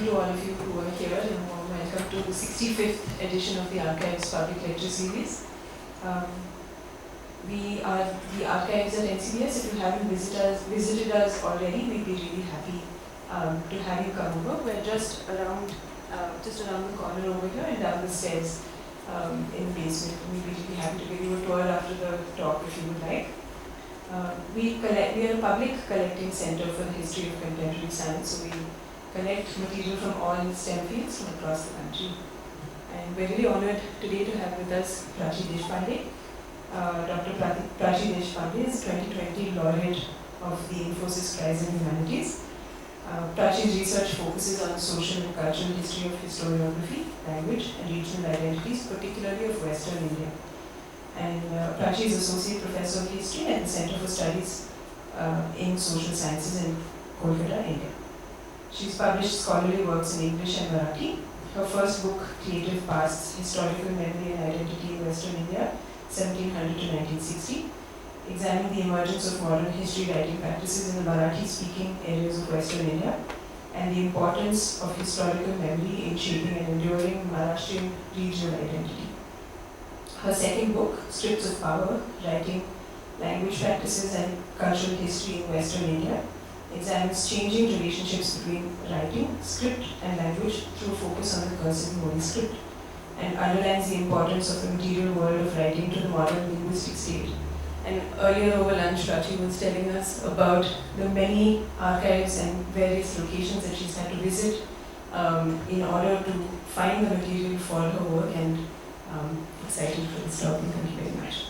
you to all of you who are here, and welcome to the 65th edition of the Archives Public Lecture Series. We are the Archives at NCBS. If you haven't visited us already, we'd be really happy to have you come over. We're just around the corner over here and down the stairs in the basement. We'd be really happy to give you a tour after the talk if you would like. We are a public collecting center for the history of contemporary science, so we collect material from all STEM fields from across the country. And we're really honored today to have with us Prachi Deshpande. Dr. Prachi Deshpande is 2020 laureate of the Infosys Prize in Humanities. Prachi's research focuses on social and cultural history of historiography, language, and regional identities, particularly of Western India. And Prachi is Associate Professor of History at the Center for Studies in Social Sciences in Kolkata, India. She's published scholarly works in English and Marathi. Her first book, Creative Pasts, Historical Memory and Identity in Western India, 1700 to 1960, examined the emergence of modern history writing practices in the Marathi-speaking areas of Western India, and the importance of historical memory in shaping an enduring Maharashtrian regional identity. Her second book, Strips of Power, Writing, Language Practices and Cultural History in Western India, examines changing relationships between writing, script and language through a focus on the cursive Modi script, and underlines the importance of the material world of writing to the modern linguistic state. And earlier over lunch, Prachi was telling us about the many archives and various locations that she's had to visit in order to find the material for her work, and excited for this talk. Thank you very much.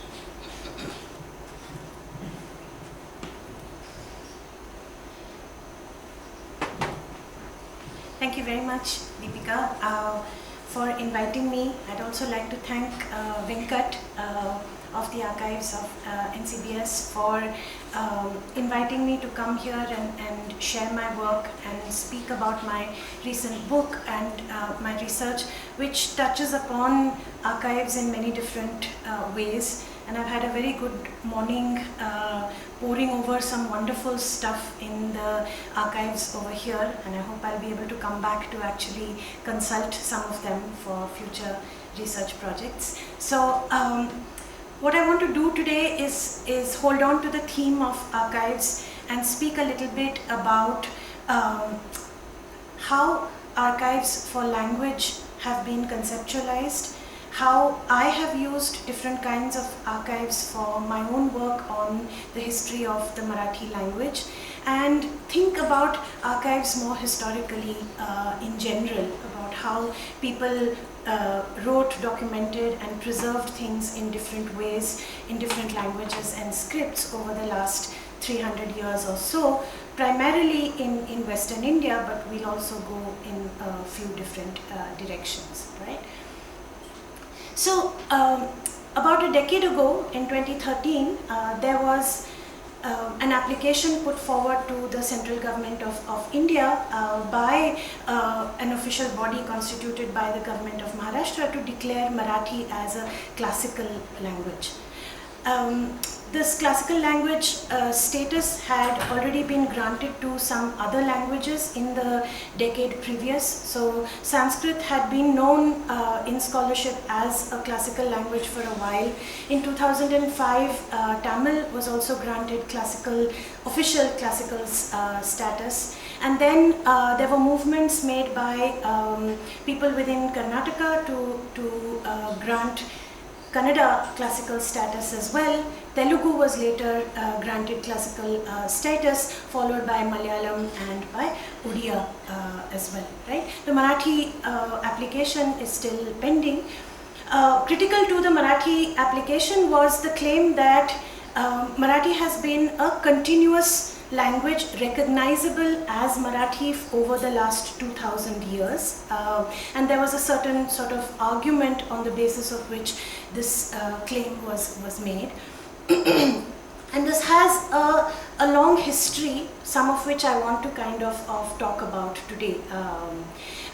Thank you very much, Deepika, for inviting me. I'd also like to thank Venkat of the Archives of NCBS for inviting me to come here and share my work and speak about my recent book and my research, which touches upon archives in many different ways. And I've had a very good morning poring over some wonderful stuff in the archives over here, and I hope I'll be able to come back to actually consult some of them for future research projects. So what I want to do today is hold on to the theme of archives and speak a little bit about how archives for language have been conceptualized, how I have used different kinds of archives for my own work on the history of the Marathi language, and think about archives more historically in general, about how people wrote, documented and preserved things in different ways, in different languages and scripts over the last 300 years or so, primarily in Western India, but we'll also go in a few different directions, right? So, about a decade ago, in 2013, there was an application put forward to the central government of India by an official body constituted by the government of Maharashtra to declare Marathi as a classical language. This classical language status had already been granted to some other languages in the decade previous. So Sanskrit had been known in scholarship as a classical language for a while. In 2005, Tamil was also granted official classical status. And then there were movements made by people within Karnataka to grant Kannada classical status as well. Telugu was later granted classical status, followed by Malayalam and by Odia as well, right? The Marathi application is still pending. Critical to the Marathi application was the claim that Marathi has been a continuous language recognizable as Marathi over the last 2000 years, and there was a certain sort of argument on the basis of which this claim was made. And this has a long history, some of which I want to kind of talk about today,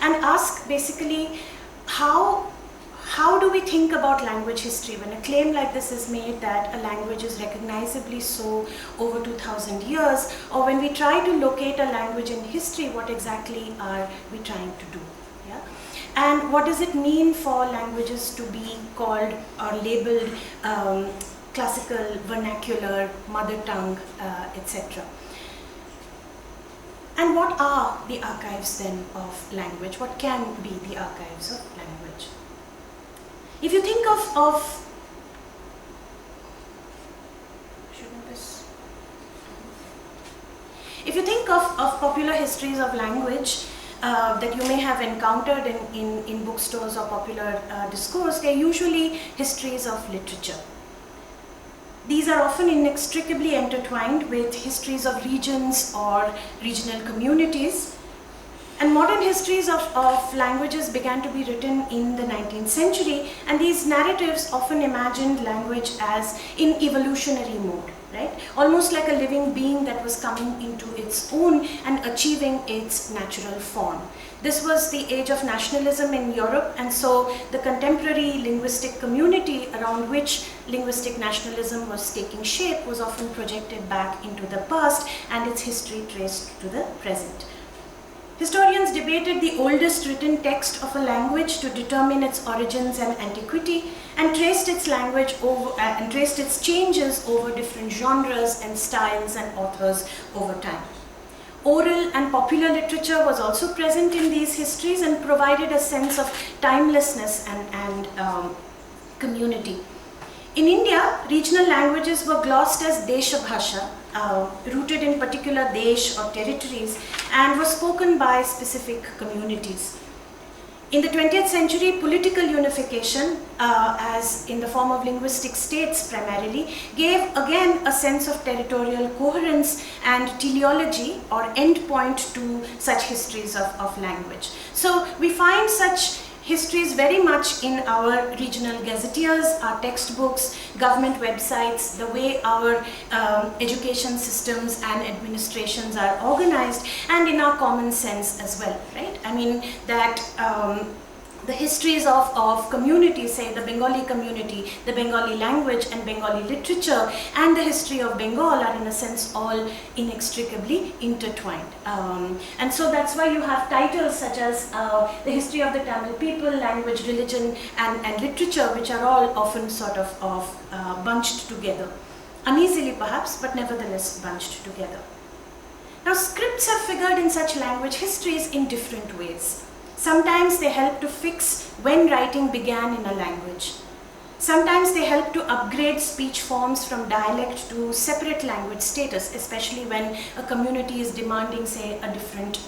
and ask basically how how do we think about language history when a claim like this is made that a language is recognizably so over 2000 years, or when we try to locate a language in history, what exactly are we trying to do? Yeah? And what does it mean for languages to be called or labeled classical, vernacular, mother tongue, etc.? And what are the archives then of language? What can be the archives of language? If you think of popular histories of language that you may have encountered in bookstores or popular discourse, they're usually histories of literature. These are often inextricably intertwined with histories of regions or regional communities. And modern histories of languages began to be written in the 19th century, and these narratives often imagined language as in evolutionary mode, right? Almost like a living being that was coming into its own and achieving its natural form. This was the age of nationalism in Europe, and so the contemporary linguistic community around which linguistic nationalism was taking shape was often projected back into the past and its history traced to the present. Historians debated the oldest written text of a language to determine its origins and antiquity, and traced its language over and traced its changes over different genres and styles and authors over time. Oral and popular literature was also present in these histories and provided a sense of timelessness and community. In India, regional languages were glossed as Desha Bhasha, rooted in particular desh or territories, and were spoken by specific communities. In the 20th century, political unification, as in the form of linguistic states primarily, gave again a sense of territorial coherence and teleology or endpoint to such histories of language. So we find such histories very much in our regional gazetteers, our textbooks, government websites, the way our education systems and administrations are organized, and in our common sense as well, right? I mean that the histories of communities, say the Bengali community, the Bengali language and Bengali literature, and the history of Bengal are in a sense all inextricably intertwined. And so that's why you have titles such as the history of the Tamil people, language, religion, and literature, which are all often sort of bunched together. Uneasily perhaps, but nevertheless bunched together. Now scripts have figured in such language histories in different ways. Sometimes they help to fix when writing began in a language. Sometimes they help to upgrade speech forms from dialect to separate language status, especially when a community is demanding, say, a different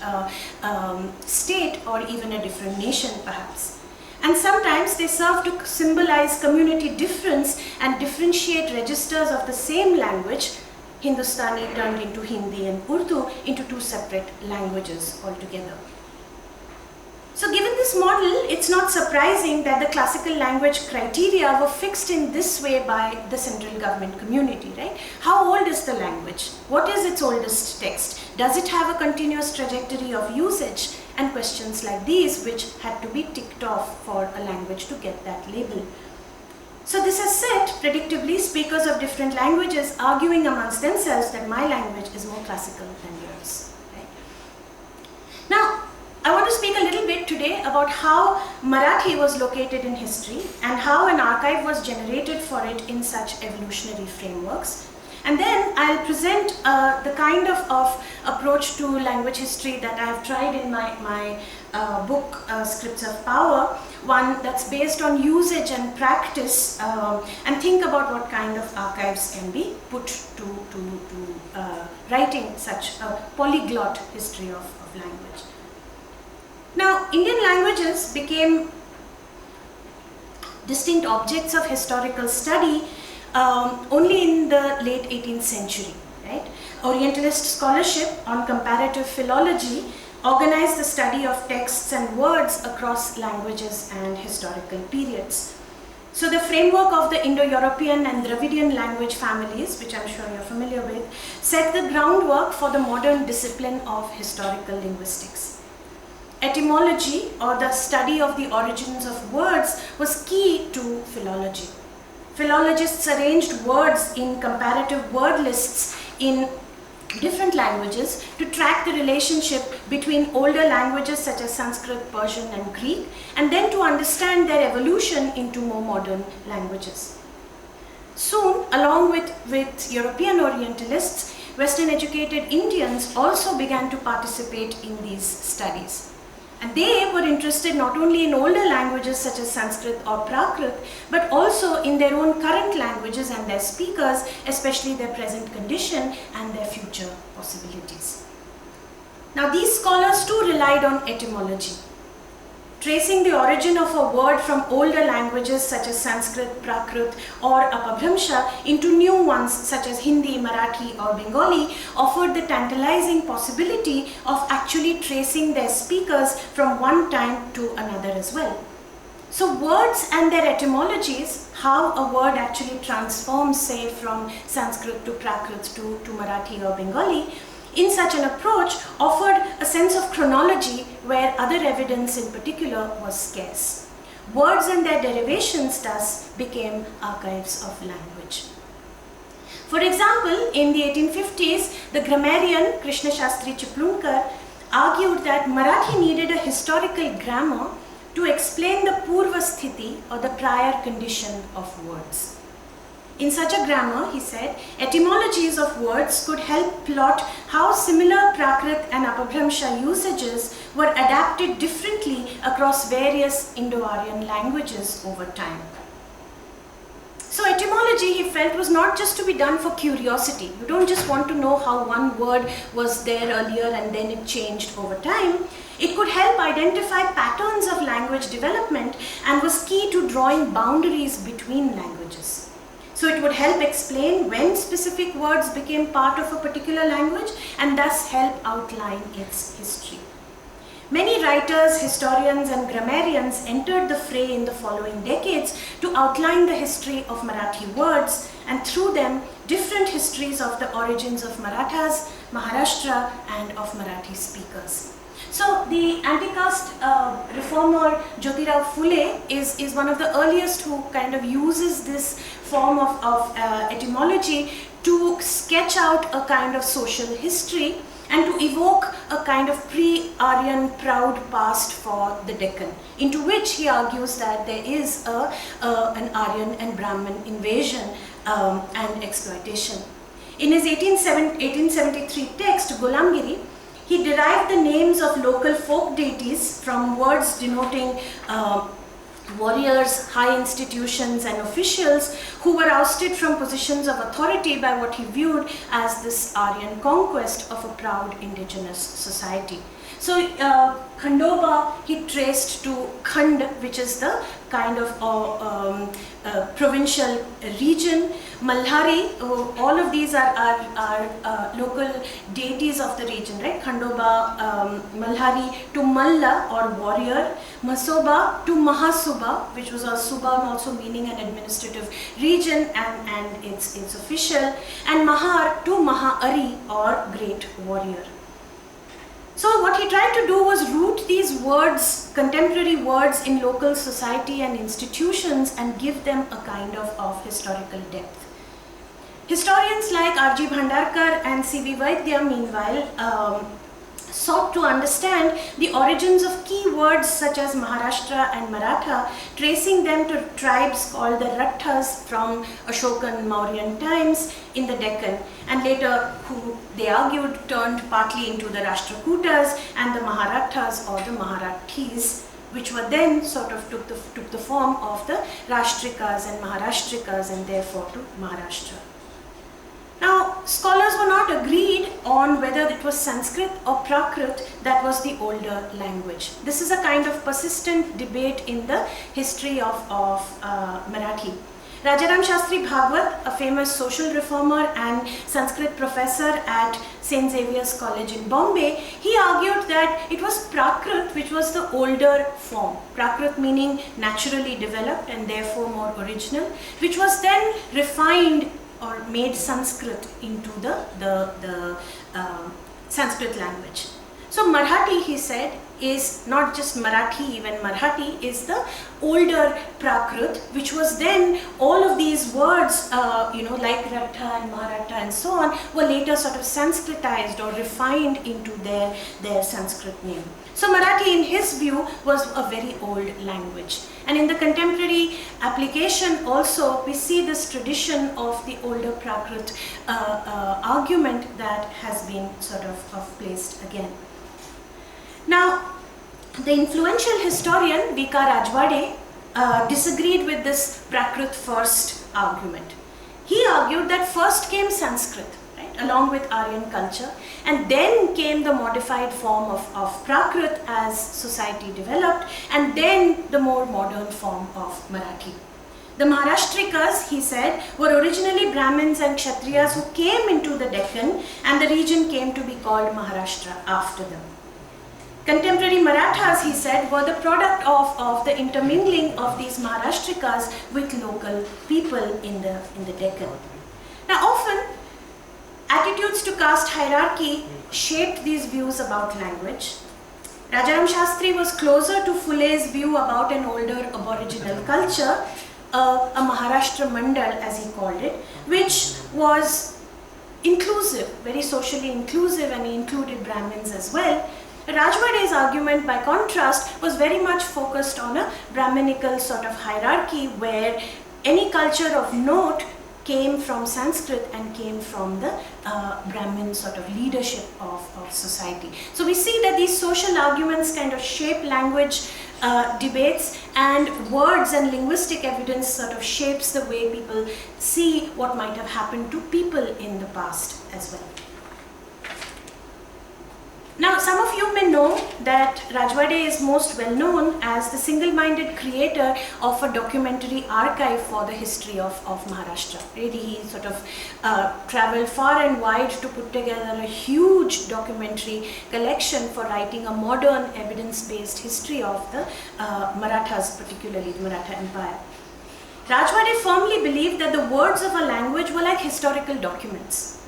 state or even a different nation, perhaps. And sometimes they serve to symbolize community difference and differentiate registers of the same language, Hindustani turned into Hindi and Urdu, into two separate languages altogether. So given this model, it's not surprising that the classical language criteria were fixed in this way by the central government community, right? How old is the language? What is its oldest text? Does it have a continuous trajectory of usage? And questions like these, which had to be ticked off for a language to get that label. So this has set, predictably, speakers of different languages arguing amongst themselves that my language is more classical than yours, right? Now, I want to speak a little bit today about how Marathi was located in history and how an archive was generated for it in such evolutionary frameworks. And then I'll present the kind of approach to language history that I've tried in my book, Scripts of Power, one that's based on usage and practice, and think about what kind of archives can be put to writing such a polyglot history of language. Now, Indian languages became distinct objects of historical study only in the late 18th century, right? Orientalist scholarship on comparative philology organized the study of texts and words across languages and historical periods. So the framework of the Indo-European and Dravidian language families, which I'm sure you're familiar with, set the groundwork for the modern discipline of historical linguistics. etymology, or the study of the origins of words, was key to philology. Philologists arranged words in comparative word lists in different languages to track the relationship between older languages such as Sanskrit, Persian and Greek, and then to understand their evolution into more modern languages. Soon, along with European Orientalists, Western educated Indians also began to participate in these studies. And they were interested not only in older languages such as Sanskrit or Prakrit, but also in their own current languages and their speakers, especially their present condition and their future possibilities. Now, these scholars too relied on etymology, tracing the origin of a word from older languages such as Sanskrit, Prakrit or Apabhramsha into new ones such as Hindi, Marathi or Bengali offered the tantalizing possibility of actually tracing their speakers from one time to another as well. So words and their etymologies, how a word actually transforms, say, from Sanskrit to Prakrit to Marathi or Bengali, in such an approach offered a sense of chronology where other evidence in particular was scarce. Words and their derivations thus became archives of language. For example, in the 1850s, the grammarian Krishna Shastri Chiplunkar argued that Marathi needed a historical grammar to explain the Purva Sthiti, or the prior condition of words. In such a grammar, he said, etymologies of words could help plot how similar Prakrit and Apabhramsha usages were adapted differently across various Indo-Aryan languages over time. So etymology, he felt, was not just to be done for curiosity. You don't just want to know how one word was there earlier and then it changed over time. It could help identify patterns of language development and was key to drawing boundaries between languages. So it would help explain when specific words became part of a particular language and thus help outline its history. Many writers, historians and grammarians entered the fray in the following decades to outline the history of Marathi words, and through them different histories of the origins of Marathas, Maharashtra and of Marathi speakers. So the anti-caste reformer Jyotirao Phule is one of the earliest who kind of uses this form of etymology to sketch out a kind of social history and to evoke a kind of pre-Aryan proud past for the Deccan, into which he argues that there is an Aryan and Brahmin invasion and exploitation. In his 1873 text, Golamgiri, he derived the names of local folk deities from words denoting warriors, high institutions and officials who were ousted from positions of authority by what he viewed as this Aryan conquest of a proud indigenous society. So Khandoba he traced to Khand, which is the kind of provincial region. Malhari, all of these are local deities of the region, right? Khandoba, Malhari to Malla or warrior, Masoba to Mahasuba, which was a Suba also meaning an administrative region and its official, and Mahar to Mahaari or great warrior. So what he tried to do was root these words, contemporary words, in local society and institutions and give them a kind of historical depth. Historians like R.G. Bhandarkar and C.V. Vaidya, meanwhile, sought to understand the origins of key words such as Maharashtra and Maratha, tracing them to tribes called the Ratthas from Ashokan Mauryan times in the Deccan, and later who they argued turned partly into the Rashtrakutas and the Maharathas or the Maharathis, which were then sort of took the form of the Rashtrikas and Maharashtrikas and therefore to Maharashtra. Now, scholars were not agreed on whether it was Sanskrit or Prakrit that was the older language. This is a kind of persistent debate in the history of Marathi. Rajaram Shastri Bhagwat, a famous social reformer and Sanskrit professor at St. Xavier's College in Bombay, he argued that it was Prakrit which was the older form. Prakrit meaning naturally developed and therefore more original, which was then refined or made Sanskrit into the Sanskrit language. So Marathi, he said, is not just Marathi, even Marathi is the older Prakrit, which was then all of these words, like Ratha and Maratha and so on, were later sort of Sanskritized or refined into their Sanskrit name. So Marathi, in his view, was a very old language. And in the contemporary application also, we see this tradition of the older Prakrit argument that has been sort of placed again. Now, the influential historian V.K. Rajwade disagreed with this Prakrit first argument. He argued that first came Sanskrit, right, along with Aryan culture, and then came the modified form of Prakrit as society developed, and then the more modern form of Marathi. The Maharashtrikas, he said, were originally Brahmins and Kshatriyas who came into the Deccan, and the region came to be called Maharashtra after them. Contemporary Marathas, he said, were the product of the intermingling of these Maharashtrikas with local people in the Deccan. Now often, attitudes to caste hierarchy shaped these views about language. Rajaram Shastri was closer to Phule's view about an older aboriginal culture, a Maharashtra Mandal as he called it, which was inclusive, very socially inclusive, and he included Brahmins as well. Rajwade's argument, by contrast, was very much focused on a Brahminical sort of hierarchy where any culture of note came from Sanskrit and came from the Brahmin sort of leadership of society. So we see that these social arguments kind of shape language debates, and words and linguistic evidence sort of shapes the way people see what might have happened to people in the past as well. Now, some of you may know that Rajwade is most well known as the single-minded creator of a documentary archive for the history of Maharashtra. Really, he sort of traveled far and wide to put together a huge documentary collection for writing a modern evidence-based history of the Marathas, particularly the Maratha Empire. Rajwade firmly believed that the words of a language were like historical documents.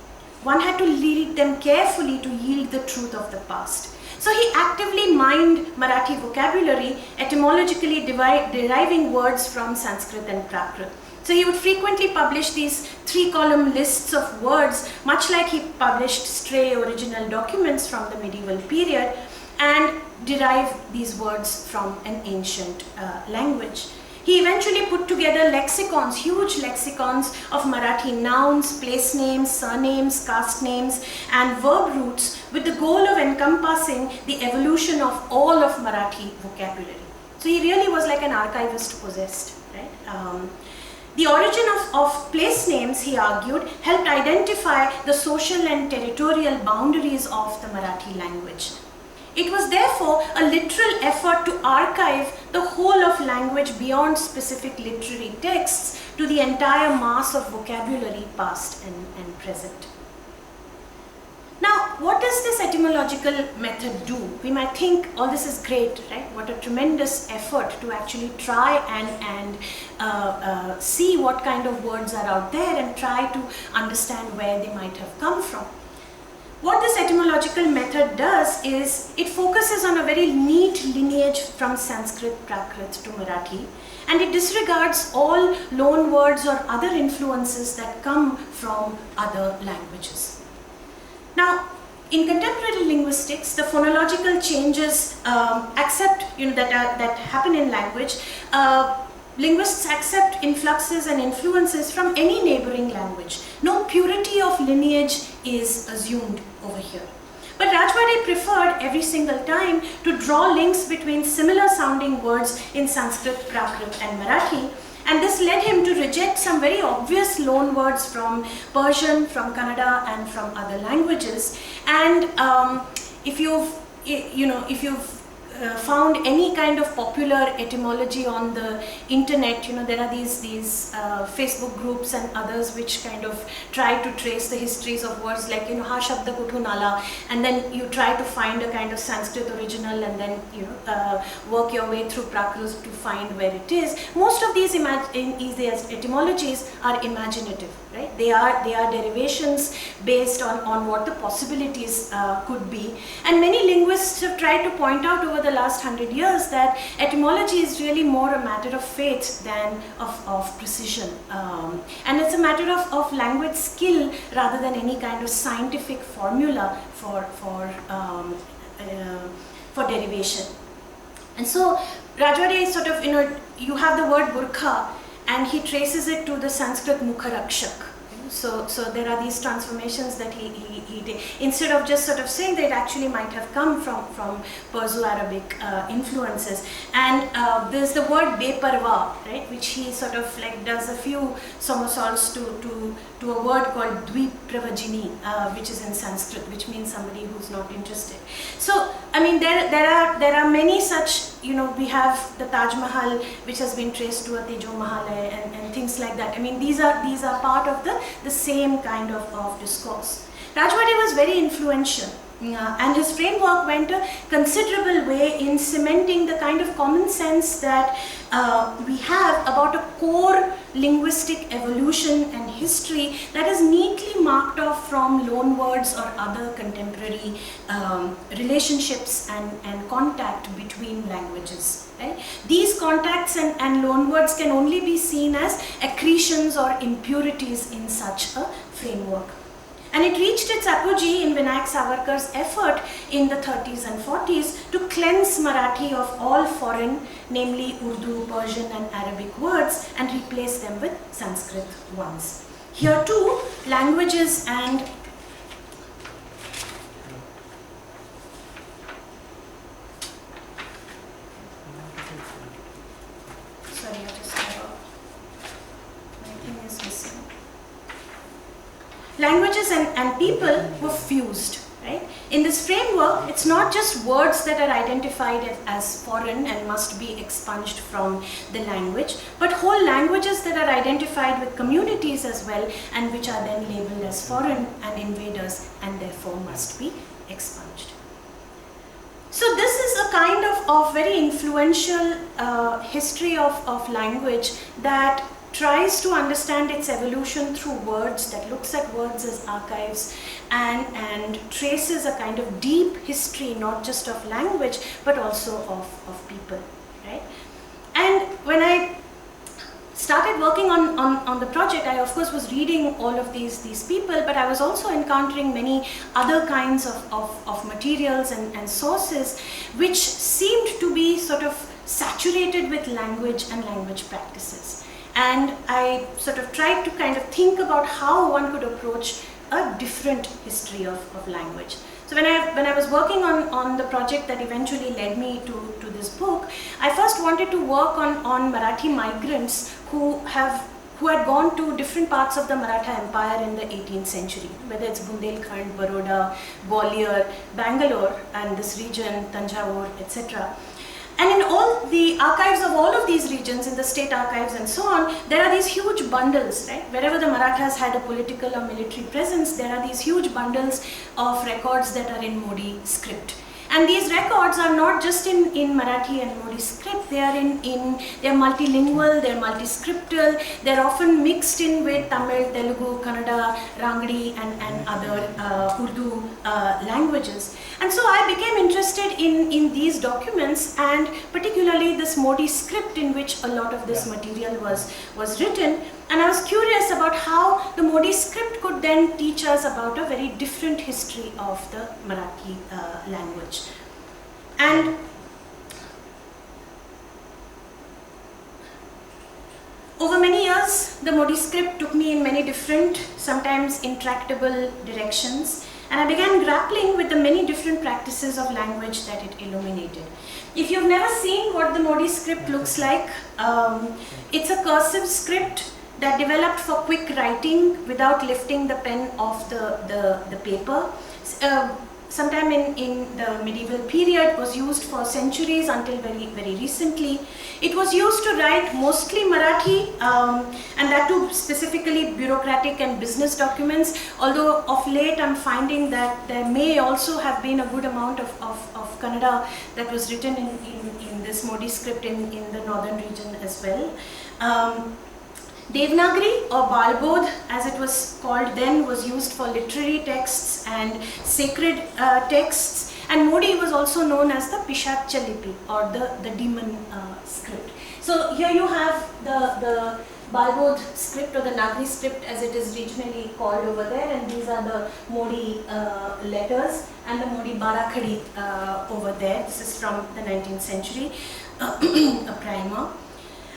One had to read them carefully to yield the truth of the past. So he actively mined Marathi vocabulary, etymologically deriving words from Sanskrit and Prakrit. So he would frequently publish these 3-column lists of words, much like he published stray original documents from the medieval period, and derive these words from an ancient language. He eventually put together lexicons, huge lexicons of Marathi nouns, place names, surnames, caste names, and verb roots with the goal of encompassing the evolution of all of Marathi vocabulary. So he really was like an archivist possessed, right? The origin of place names, he argued, helped identify the social and territorial boundaries of the Marathi language. It was therefore a literal effort to archive the whole of language beyond specific literary texts to the entire mass of vocabulary past and present. Now, what does this etymological method do? We might think all this is great, right? What a tremendous effort to actually try and see what kind of words are out there and try to understand where they might have come from. What this etymological method does is it focuses on a very neat lineage from Sanskrit, Prakrit to Marathi, and it disregards all loan words or other influences that come from other languages. Now, in contemporary linguistics, the phonological changes that happen in language. Linguists accept influxes and influences from any neighboring language. No purity of lineage is assumed over here. But Rajwade preferred every single time to draw links between similar sounding words in Sanskrit, Prakrit and Marathi, and this led him to reject some very obvious loan words from Persian, from Kannada and from other languages. And if you've found any kind of popular etymology on the internet, there are these Facebook groups and others which kind of try to trace the histories of words like, ha shabda kuthun ala, and then you try to find a kind of Sanskrit original and then, work your way through Prakrit to find where it is. Most of these etymologies are imaginative, right? They are derivations based on what the possibilities could be. And many linguists have tried to point out over the the last 100 years that etymology is really more a matter of faith than of precision. And it's a matter of language skill rather than any kind of scientific formula for derivation. And so Rajwade is sort of, you have the word burkha and he traces it to the Sanskrit mukharakshak. So there are these transformations that he did. Instead of just sort of saying that it actually might have come from Perso-Arabic influences. And there's the word beparwa, right, which he sort of like does a few somersaults to a word called dvipravajini, which is in Sanskrit, which means somebody who's not interested. So I mean there are many such, we have the Taj Mahal, which has been traced to a Tejo Mahal and things like that. I mean these are part of the same kind of discourse. Rajwade was very influential. And his framework went a considerable way in cementing the kind of common sense that we have about a core linguistic evolution and history that is neatly marked off from loanwords or other contemporary relationships and contact between languages. Right? These contacts and loanwords can only be seen as accretions or impurities in such a framework. And it reached its apogee in Vinayak Savarkar's effort in the 30s and 40s to cleanse Marathi of all foreign, namely Urdu, Persian and Arabic words and replace them with Sanskrit ones. Here too, languages and languages and people were fused, right? In this framework, it's not just words that are identified as foreign and must be expunged from the language, but whole languages that are identified with communities as well and which are then labeled as foreign and invaders and therefore must be expunged. So this is a kind of very influential history of language that tries to understand its evolution through words, that looks at words as archives and traces a kind of deep history, not just of language, but also of people, right? And when I started working on the project, I of course was reading all of these people, but I was also encountering many other kinds of materials and sources which seemed to be sort of saturated with language and language practices. And I sort of tried to kind of think about how one could approach a different history of language. So when I was working on the project that eventually led me to this book, I first wanted to work on Marathi migrants who had gone to different parts of the Maratha Empire in the 18th century, whether it's Bundelkhand, Baroda, Gwalior, Bangalore and this region, Tanjavur, etc. And in all the archives of all of these regions, in the state archives and so on, there are these huge bundles, right? Wherever the Marathas had a political or military presence, there are these huge bundles of records that are in Modi script. And these records are not just in Marathi and Modi script, they are they're multilingual, they're multiscriptal, they're often mixed in with Tamil, Telugu, Kannada, Rangdi and other Urdu languages. And so I became interested in these documents and particularly this Modi script in which a lot of this material was written. And I was curious about how the Modi script could then teach us about a very different history of the Marathi language. And over many years, the Modi script took me in many different, sometimes intractable directions. And I began grappling with the many different practices of language that it illuminated. If you've never seen what the Modi script looks like, it's a cursive script that developed for quick writing without lifting the pen off the paper. Sometime in the medieval period, was used for centuries until very, very recently. It was used to write mostly Marathi and that too specifically bureaucratic and business documents, although of late I'm finding that there may also have been a good amount of Kannada that was written in this Modi script in the northern region as well. Devanagari or Balbodh, as it was called then, was used for literary texts and sacred texts, And Modi was also known as the Pishacha Lipi, or the demon script. So here you have the Balbod script, or the Nagri script as it is regionally called over there, and these are the Modi letters, and the Modi Barakhadi over there. This is from the 19th century, a primer.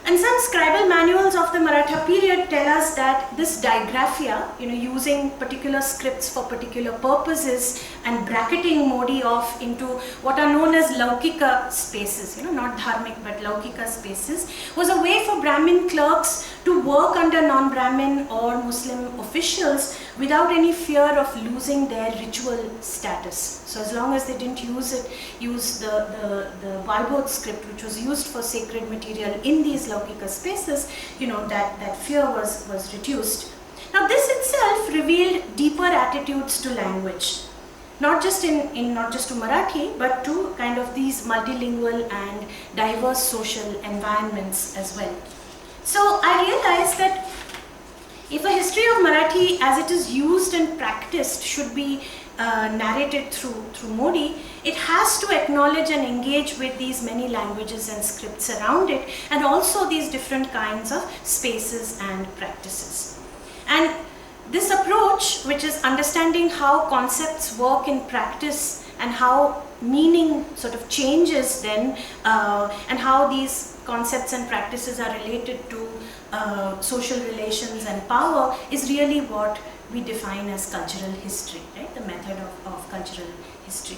And some scribal manuals of the Maratha period tell us that this digraphia, using particular scripts for particular purposes and bracketing Modi off into what are known as Laukika spaces, not Dharmic but Laukika spaces, was a way for Brahmin clerks to work under non-Brahmin or Muslim officials without any fear of losing their ritual status. So as long as they didn't use the Balbod script, which was used for sacred material in these Laukika spaces, that fear was reduced. Now this itself revealed deeper attitudes to language, not just not just to Marathi, but to kind of these multilingual and diverse social environments as well. So I realized that if a history of Marathi as it is used and practiced should be narrated through Modi, it has to acknowledge and engage with these many languages and scripts around it, and also these different kinds of spaces and practices. And this approach, which is understanding how concepts work in practice and how meaning sort of changes then, and how these concepts and practices are related to social relations and power, is really what we define as cultural history, right? The method of cultural history.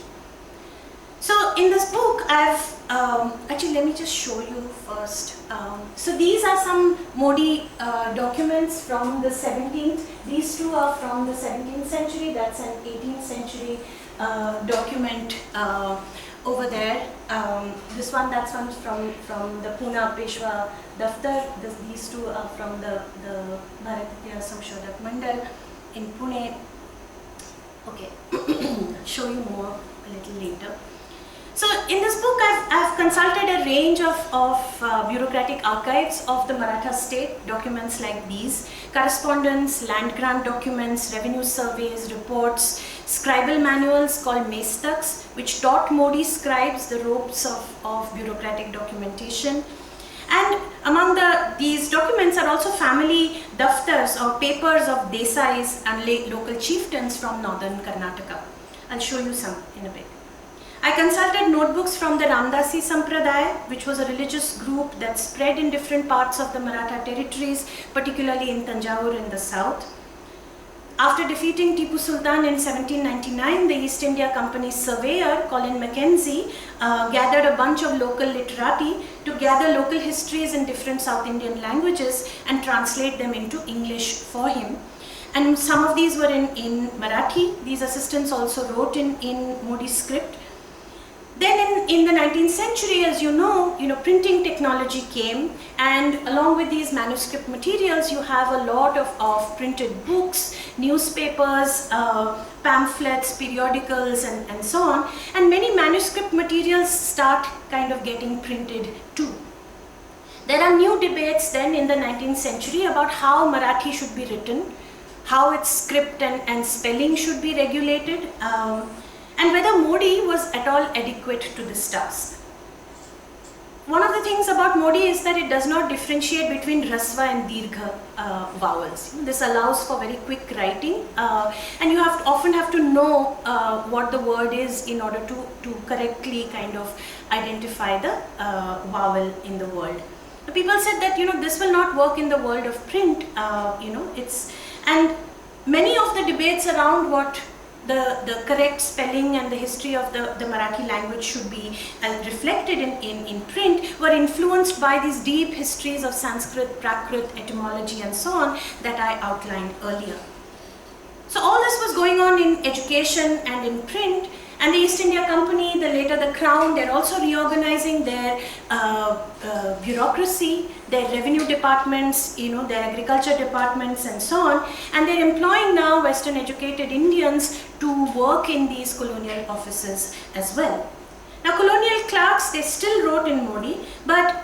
So in this book, I've actually, let me just show you first. So these are some Modi documents from the 17th. These two are from the 17th century. That's an 18th century document over there. This one, that's one from the Pune Peshwa Daftar. These two are from the Bharatiya Samshodak Mandal in Pune. Okay, show you more a little later. So in this book, I've consulted a range of bureaucratic archives of the Maratha state, documents like these: correspondence, land grant documents, revenue surveys, reports, scribal manuals called Mestaks, which taught Modi scribes the ropes of bureaucratic documentation. And among these documents are also family daftars or papers of Desais and local chieftains from northern Karnataka. I'll show you some in a bit. I consulted notebooks from the Ramdasi Sampradaya, which was a religious group that spread in different parts of the Maratha territories, particularly in Tanjore in the south. After defeating Tipu Sultan in 1799, the East India Company's surveyor, Colin McKenzie, gathered a bunch of local literati to gather local histories in different South Indian languages and translate them into English for him. And some of these were in Marathi. These assistants also wrote in Modi's script. Then in the 19th century, as you know, printing technology came, and along with these manuscript materials, you have a lot of printed books, newspapers, pamphlets, periodicals, and so on. And many manuscript materials start kind of getting printed too. There are new debates then in the 19th century about how Marathi should be written, how its script and spelling should be regulated, and whether Modi was at all adequate to this task. One of the things about Modi is that it does not differentiate between Rasva and Dirgha vowels. This allows for very quick writing, and you often have to know what the word is in order to correctly kind of identify the vowel in the word. The people said that this will not work in the world of print. And many of the debates around what the correct spelling and the history of the Marathi language should be reflected in print were influenced by these deep histories of Sanskrit, Prakrit, etymology, and so on that I outlined earlier. So all this was going on in education and in print, and the East India Company, later the Crown, they're also reorganizing their bureaucracy, their revenue departments, their agriculture departments, and so on, and they're employing now Western educated Indians to work in these colonial offices as well. Now colonial clerks, they still wrote in Modi, but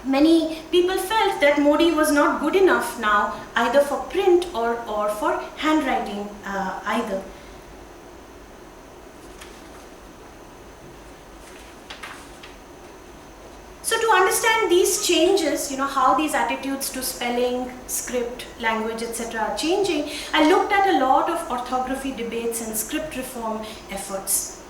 many people felt that Modi was not good enough now either for print or for handwriting either. understand these changes, how these attitudes to spelling, script, language, etc. are changing, I looked at a lot of orthography debates and script reform efforts.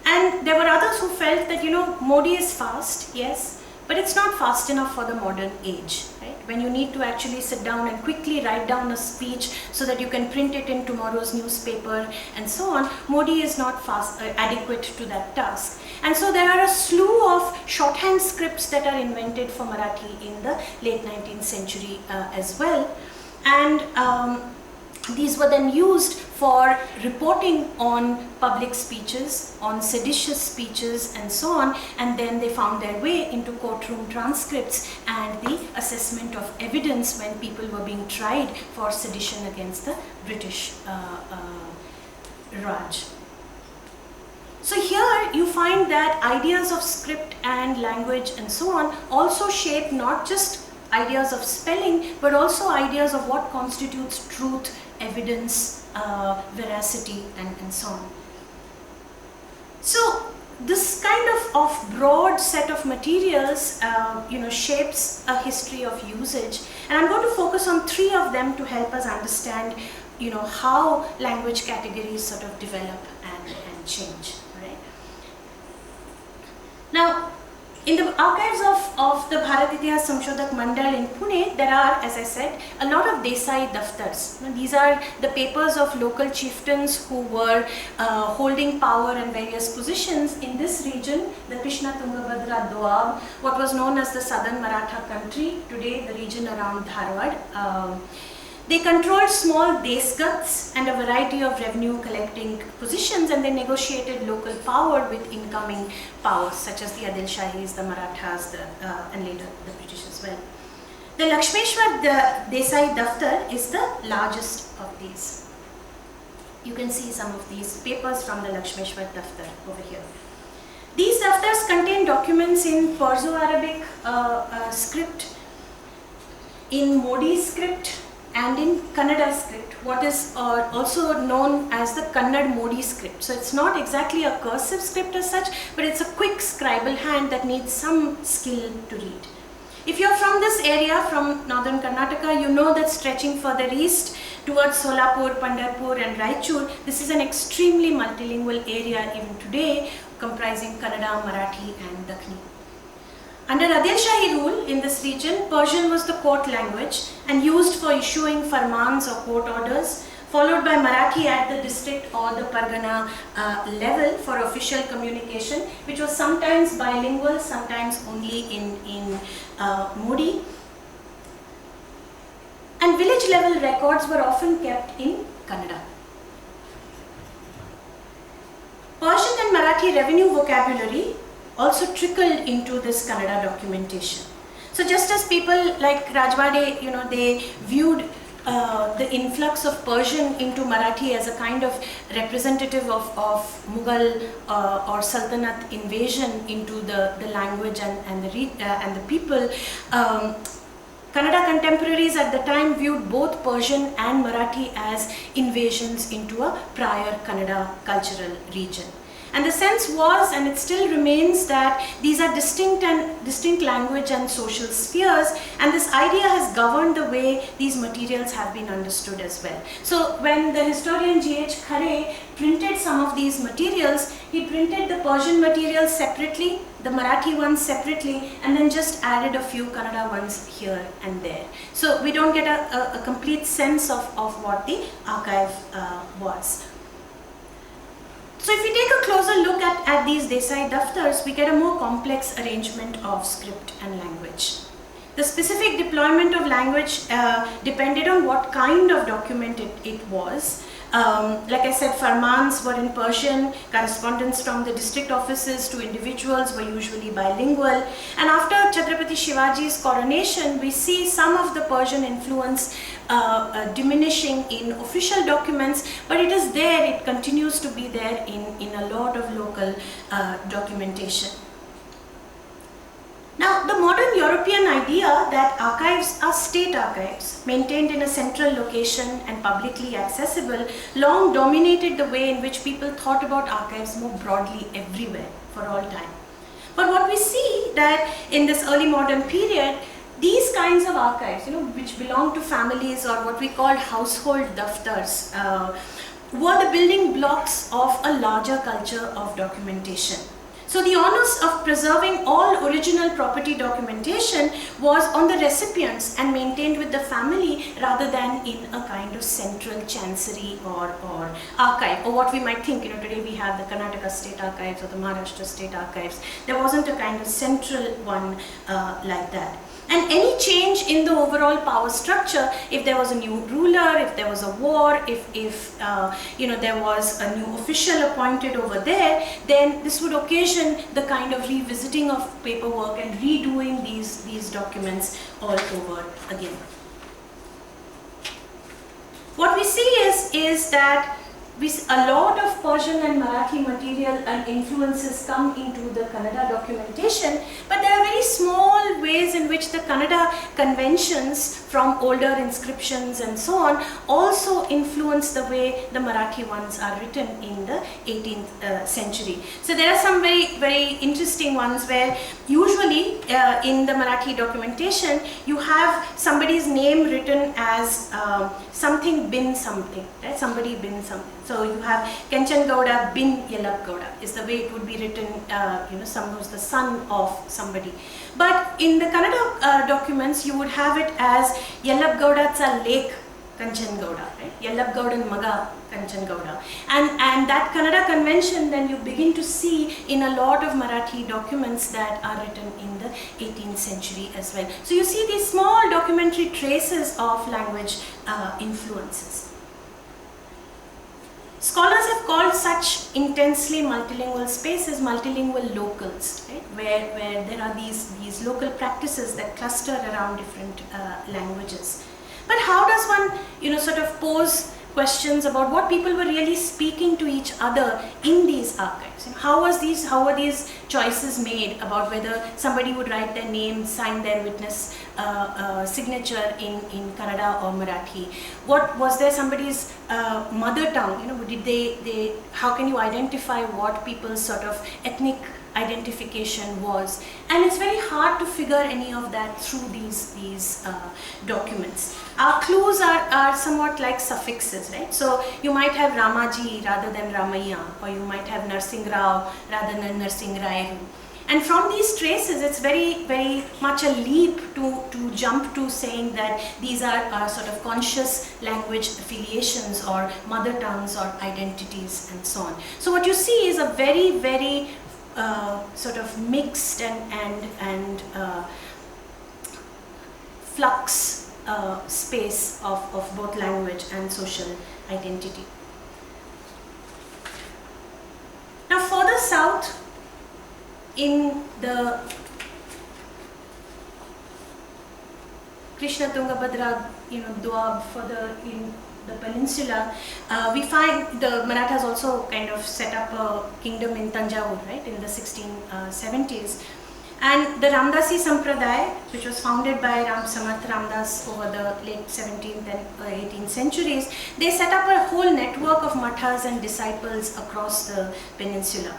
And there were others who felt that, Modi is fast, yes, but it's not fast enough for the modern age, right? When you need to actually sit down and quickly write down a speech so that you can print it in tomorrow's newspaper and so on, Modi is not adequate to that task. And so there are a slew of shorthand scripts that are invented for Marathi in the late 19th century as well. And these were then used for reporting on public speeches, on seditious speeches and so on, and then they found their way into courtroom transcripts and the assessment of evidence when people were being tried for sedition against the British Raj. So here you find that ideas of script and language and so on also shape not just ideas of spelling, but also ideas of what constitutes truth, evidence, veracity, and so on. So this kind of broad set of materials shapes a history of usage, and I'm going to focus on 3 of them to help us understand how language categories sort of develop and change. Right? Now, in the archives of the Bharat Itihas Samshodak Mandal in Pune, there are, as I said, a lot of Desai Daftars. These are the papers of local chieftains who were holding power and various positions in this region, the Krishna Tungabhadra Doab, what was known as the southern Maratha country, today the region around Dharwad. They controlled small desgats and a variety of revenue collecting positions, and they negotiated local power with incoming powers such as the Adil Shahis, the Marathas, and later the British as well. The Lakshmeshwar Desai Daftar is the largest of these. You can see some of these papers from the Lakshmeshwar Daftar over here. These daftars contain documents in Perso-Arabic script, in Modi script, and in Kannada script, what is also known as the Kannada Modi script. So it's not exactly a cursive script as such, but it's a quick scribal hand that needs some skill to read. If you're from this area, from northern Karnataka, you know that stretching further east towards Solapur, Pandharpur and Raichur, this is an extremely multilingual area even today, comprising Kannada, Marathi and Dakhini. Under Adil Shahi rule in this region, Persian was the court language and used for issuing farmans or court orders, followed by Marathi at the district or the Pargana level for official communication, which was sometimes bilingual, sometimes only in Modi. And village level records were often kept in Kannada. Persian and Marathi revenue vocabulary also trickled into this Kannada documentation. So just as people like Rajwade, they viewed the influx of Persian into Marathi as a kind of representative of Mughal or Sultanate invasion into the language and the people, Kannada contemporaries at the time viewed both Persian and Marathi as invasions into a prior Kannada cultural region. And the sense was, and it still remains, that these are distinct language and social spheres, and this idea has governed the way these materials have been understood as well. So when the historian G.H. Khare printed some of these materials, he printed the Persian materials separately, the Marathi ones separately, and then just added a few Kannada ones here and there. So we don't get a complete sense of what the archive was. So if we take a closer look at these Desai Daftars, we get a more complex arrangement of script and language. The specific deployment of language depended on what kind of document it was. Like I said, farmans were in Persian, correspondence from the district offices to individuals were usually bilingual, and after Chhatrapati Shivaji's coronation, we see some of the Persian influence diminishing in official documents, but it is there, it continues to be there in a lot of local documentation. Now, the modern European idea that archives are state archives, maintained in a central location and publicly accessible, long dominated the way in which people thought about archives more broadly everywhere for all time. But what we see that in this early modern period, these kinds of archives, which belong to families or what we call household daftars, were the building blocks of a larger culture of documentation. So the onus of preserving all original property documentation was on the recipients and maintained with the family rather than in a kind of central chancery or archive, or what we might think, today we have the Karnataka State Archives or the Maharashtra State Archives. There wasn't a kind of central one like that. And any change in the overall power structure, if there was a new ruler, if there was a war, if there was a new official appointed over there, then this would occasion the kind of revisiting of paperwork and redoing these documents all over again. What we see is that a lot of Persian and Marathi material and influences come into the Kannada documentation, but there are very small ways in which the Kannada conventions from older inscriptions and so on also influence the way the Marathi ones are written in the 18th century. So there are some very, very interesting ones where usually in the Marathi documentation you have somebody's name written as something bin something, right? Somebody bin something. So you have Kenchan Gowda bin Yellap Gowda is the way it would be written, someone who's the son of somebody. But in the Kannada documents you would have it as Yellap Gowda's lake Kanchan Gowda, right? Yellap Gowdan Maga Kanchan Gowda. And that Kannada convention then you begin to see in a lot of Marathi documents that are written in the 18th century as well. So you see these small documentary traces of language influences. Scholars have called such intensely multilingual spaces multilingual locals, right? where there are these local practices that cluster around different languages. But how does one, sort of pose questions about what people were really speaking to each other in these archives? How were these choices made about whether somebody would write their name, sign their witness signature in Kannada or Marathi? What was there somebody's mother tongue? How can you identify what people's sort of ethnic identification was? And it's very hard to figure any of that through these documents. Our clues are somewhat like suffixes, right? So you might have Ramaji rather than Ramaiya, or you might have Narsingh Rao rather than Narsingh Rairu. And from these traces, it's very, very much a leap to jump to saying that these are sort of conscious language affiliations or mother tongues or identities and so on. So what you see is a very, very sort of mixed and flux space of both language and social identity. Now further south in the Krishna Tungabhadra, Doab, further in the peninsula, we find the Marathas also kind of set up a kingdom in Tanjavur, right, in the 1670s. And the Ramdasi Sampradaya, which was founded by Ramdas over the late 17th and 18th centuries, they set up a whole network of mathas and disciples across the peninsula.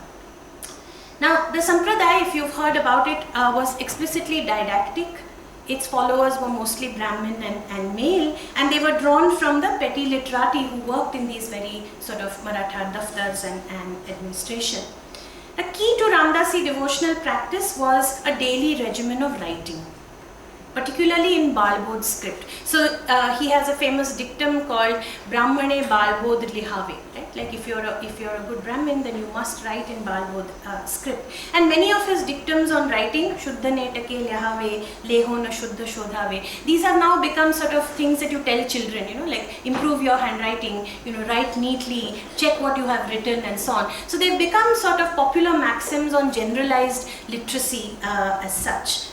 Now, the Sampradaya, if you've heard about it, was explicitly didactic. Its followers were mostly Brahmin and male, and they were drawn from the petty literati who worked in these very sort of Maratha daftars and administration. The key to Ramdasi devotional practice was a daily regimen of writing, particularly in Balbodh script. So he has a famous dictum called Brahmane Balbodh Lihave, right? Like if you're a good Brahmin, then you must write in Balbodh script. And many of his dictums on writing, Shuddha Netake Lihave, Leho na Shuddha Shodhave, these have now become sort of things that you tell children, like improve your handwriting, write neatly, check what you have written and so on. So they've become sort of popular maxims on generalized literacy as such.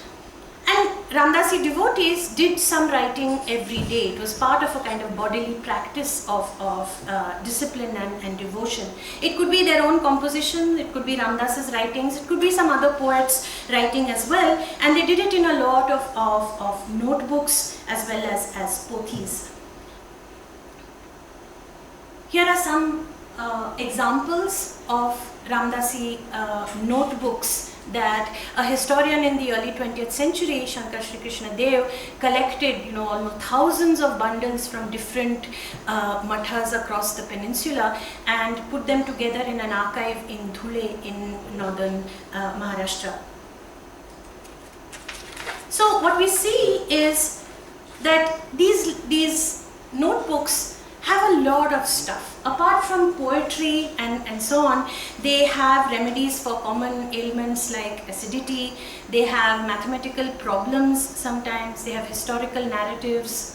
And Ramdasi devotees did some writing every day. It was part of a kind of bodily practice of discipline and devotion. It could be their own composition, it could be Ramdas's writings, it could be some other poets' writing as well. And they did it in a lot of notebooks as well as pothis. Here are some examples of Ramdasi notebooks that a historian in the early 20th century, Shankar Sri Krishna Dev, collected almost thousands of bundles from different mathas across the peninsula and put them together in an archive in Dhule in northern Maharashtra. So what we see is that these notebooks have a lot of stuff. Apart from poetry and so on, they have remedies for common ailments like acidity, they have mathematical problems sometimes, they have historical narratives,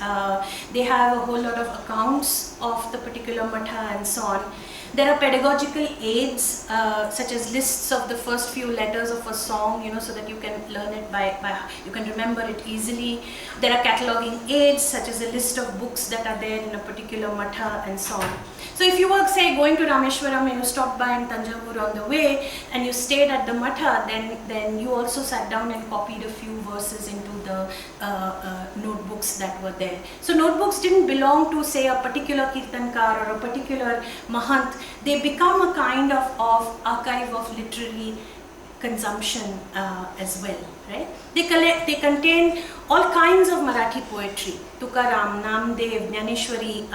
they have a whole lot of accounts of the particular matha and so on. There are pedagogical aids such as lists of the first few letters of a song, so that you can learn it you can remember it easily. There are cataloging aids such as a list of books that are there in a particular matha and so on. So if you were, say, going to Rameshwaram and you stopped by in Tanjavur on the way and you stayed at the matha, then you also sat down and copied a few verses into the notebooks that were there. So notebooks didn't belong to, say, a particular kirtankar or a particular mahant. They become a kind of archive of literary consumption as well, right? They contain all kinds of Marathi poetry, Tukaram, Namdev, Jnaneshwari,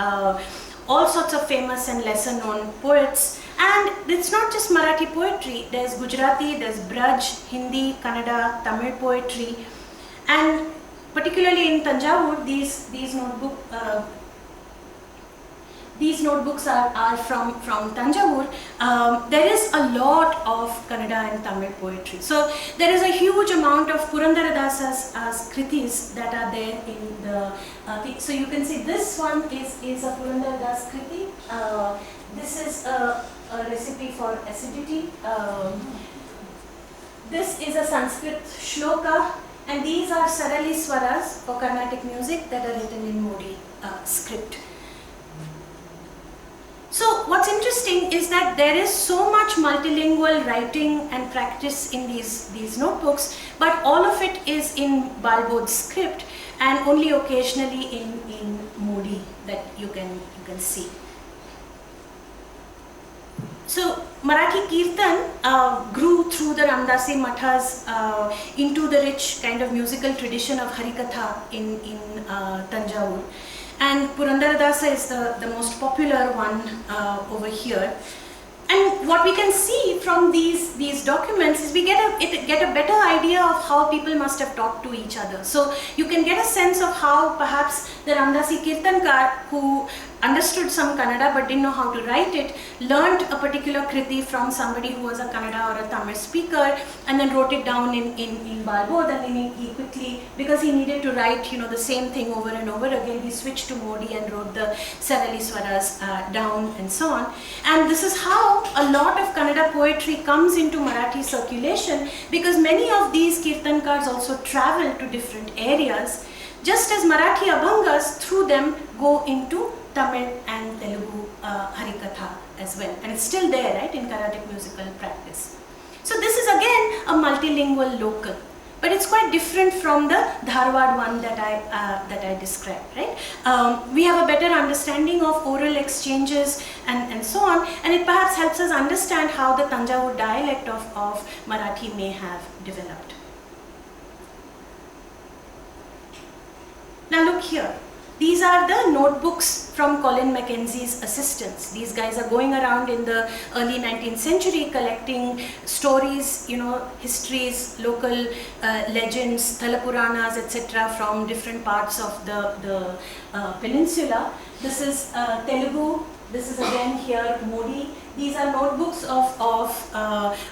all sorts of famous and lesser known poets. And it's not just Marathi poetry, there's Gujarati, there's Braj, Hindi, Kannada, Tamil poetry. And particularly in Tanjavur, these notebooks are from Tanjavur. There is a lot of Kannada and Tamil poetry. So there is a huge amount of Purandaradasa's kritis that are there in the so you can see this one is a Purandaradas kriti. This is a recipe for acidity. This is a Sanskrit shloka, and these are Sarali Swaras for Carnatic music that are written in Modi script. So what's interesting is that there is so much multilingual writing and practice in these notebooks, but all of it is in Balbodh's script and only occasionally in Modi that you can see. So Marathi Kirtan grew through the Ramdasi Mathas into the rich kind of musical tradition of Harikatha in Tanjavur. And Purandaradasa is the most popular one over here. And what we can see from these documents is we get a better idea of how people must have talked to each other. So you can get a sense of how perhaps the Ramdasi Kirtankar, who understood some Kannada but didn't know how to write it, learned a particular kriti from somebody who was a Kannada or a Tamil speaker and then wrote it down in Balbodh, and then he quickly, because he needed to write the same thing over and over again, he switched to Modi and wrote the Sarali Swaras down and so on. And this is how a lot of Kannada poetry comes into Marathi circulation, because many of these Kirtankars also travel to different areas, just as Marathi Abhangas through them go into Tamil and Telugu Harikatha as well. And it's still there, right, in Carnatic musical practice. So this is again a multilingual local, but it's quite different from the Dharwad one that I described, right? We have a better understanding of oral exchanges and so on, and it perhaps helps us understand how the Tanjavur dialect of Marathi may have developed. Now look here. These are the notebooks from Colin McKenzie's assistants. These guys are going around in the early 19th century collecting stories, histories, local legends, Thalapuranas, etc. from different parts of the peninsula. This is Telugu. This is again here Modi. These are notebooks of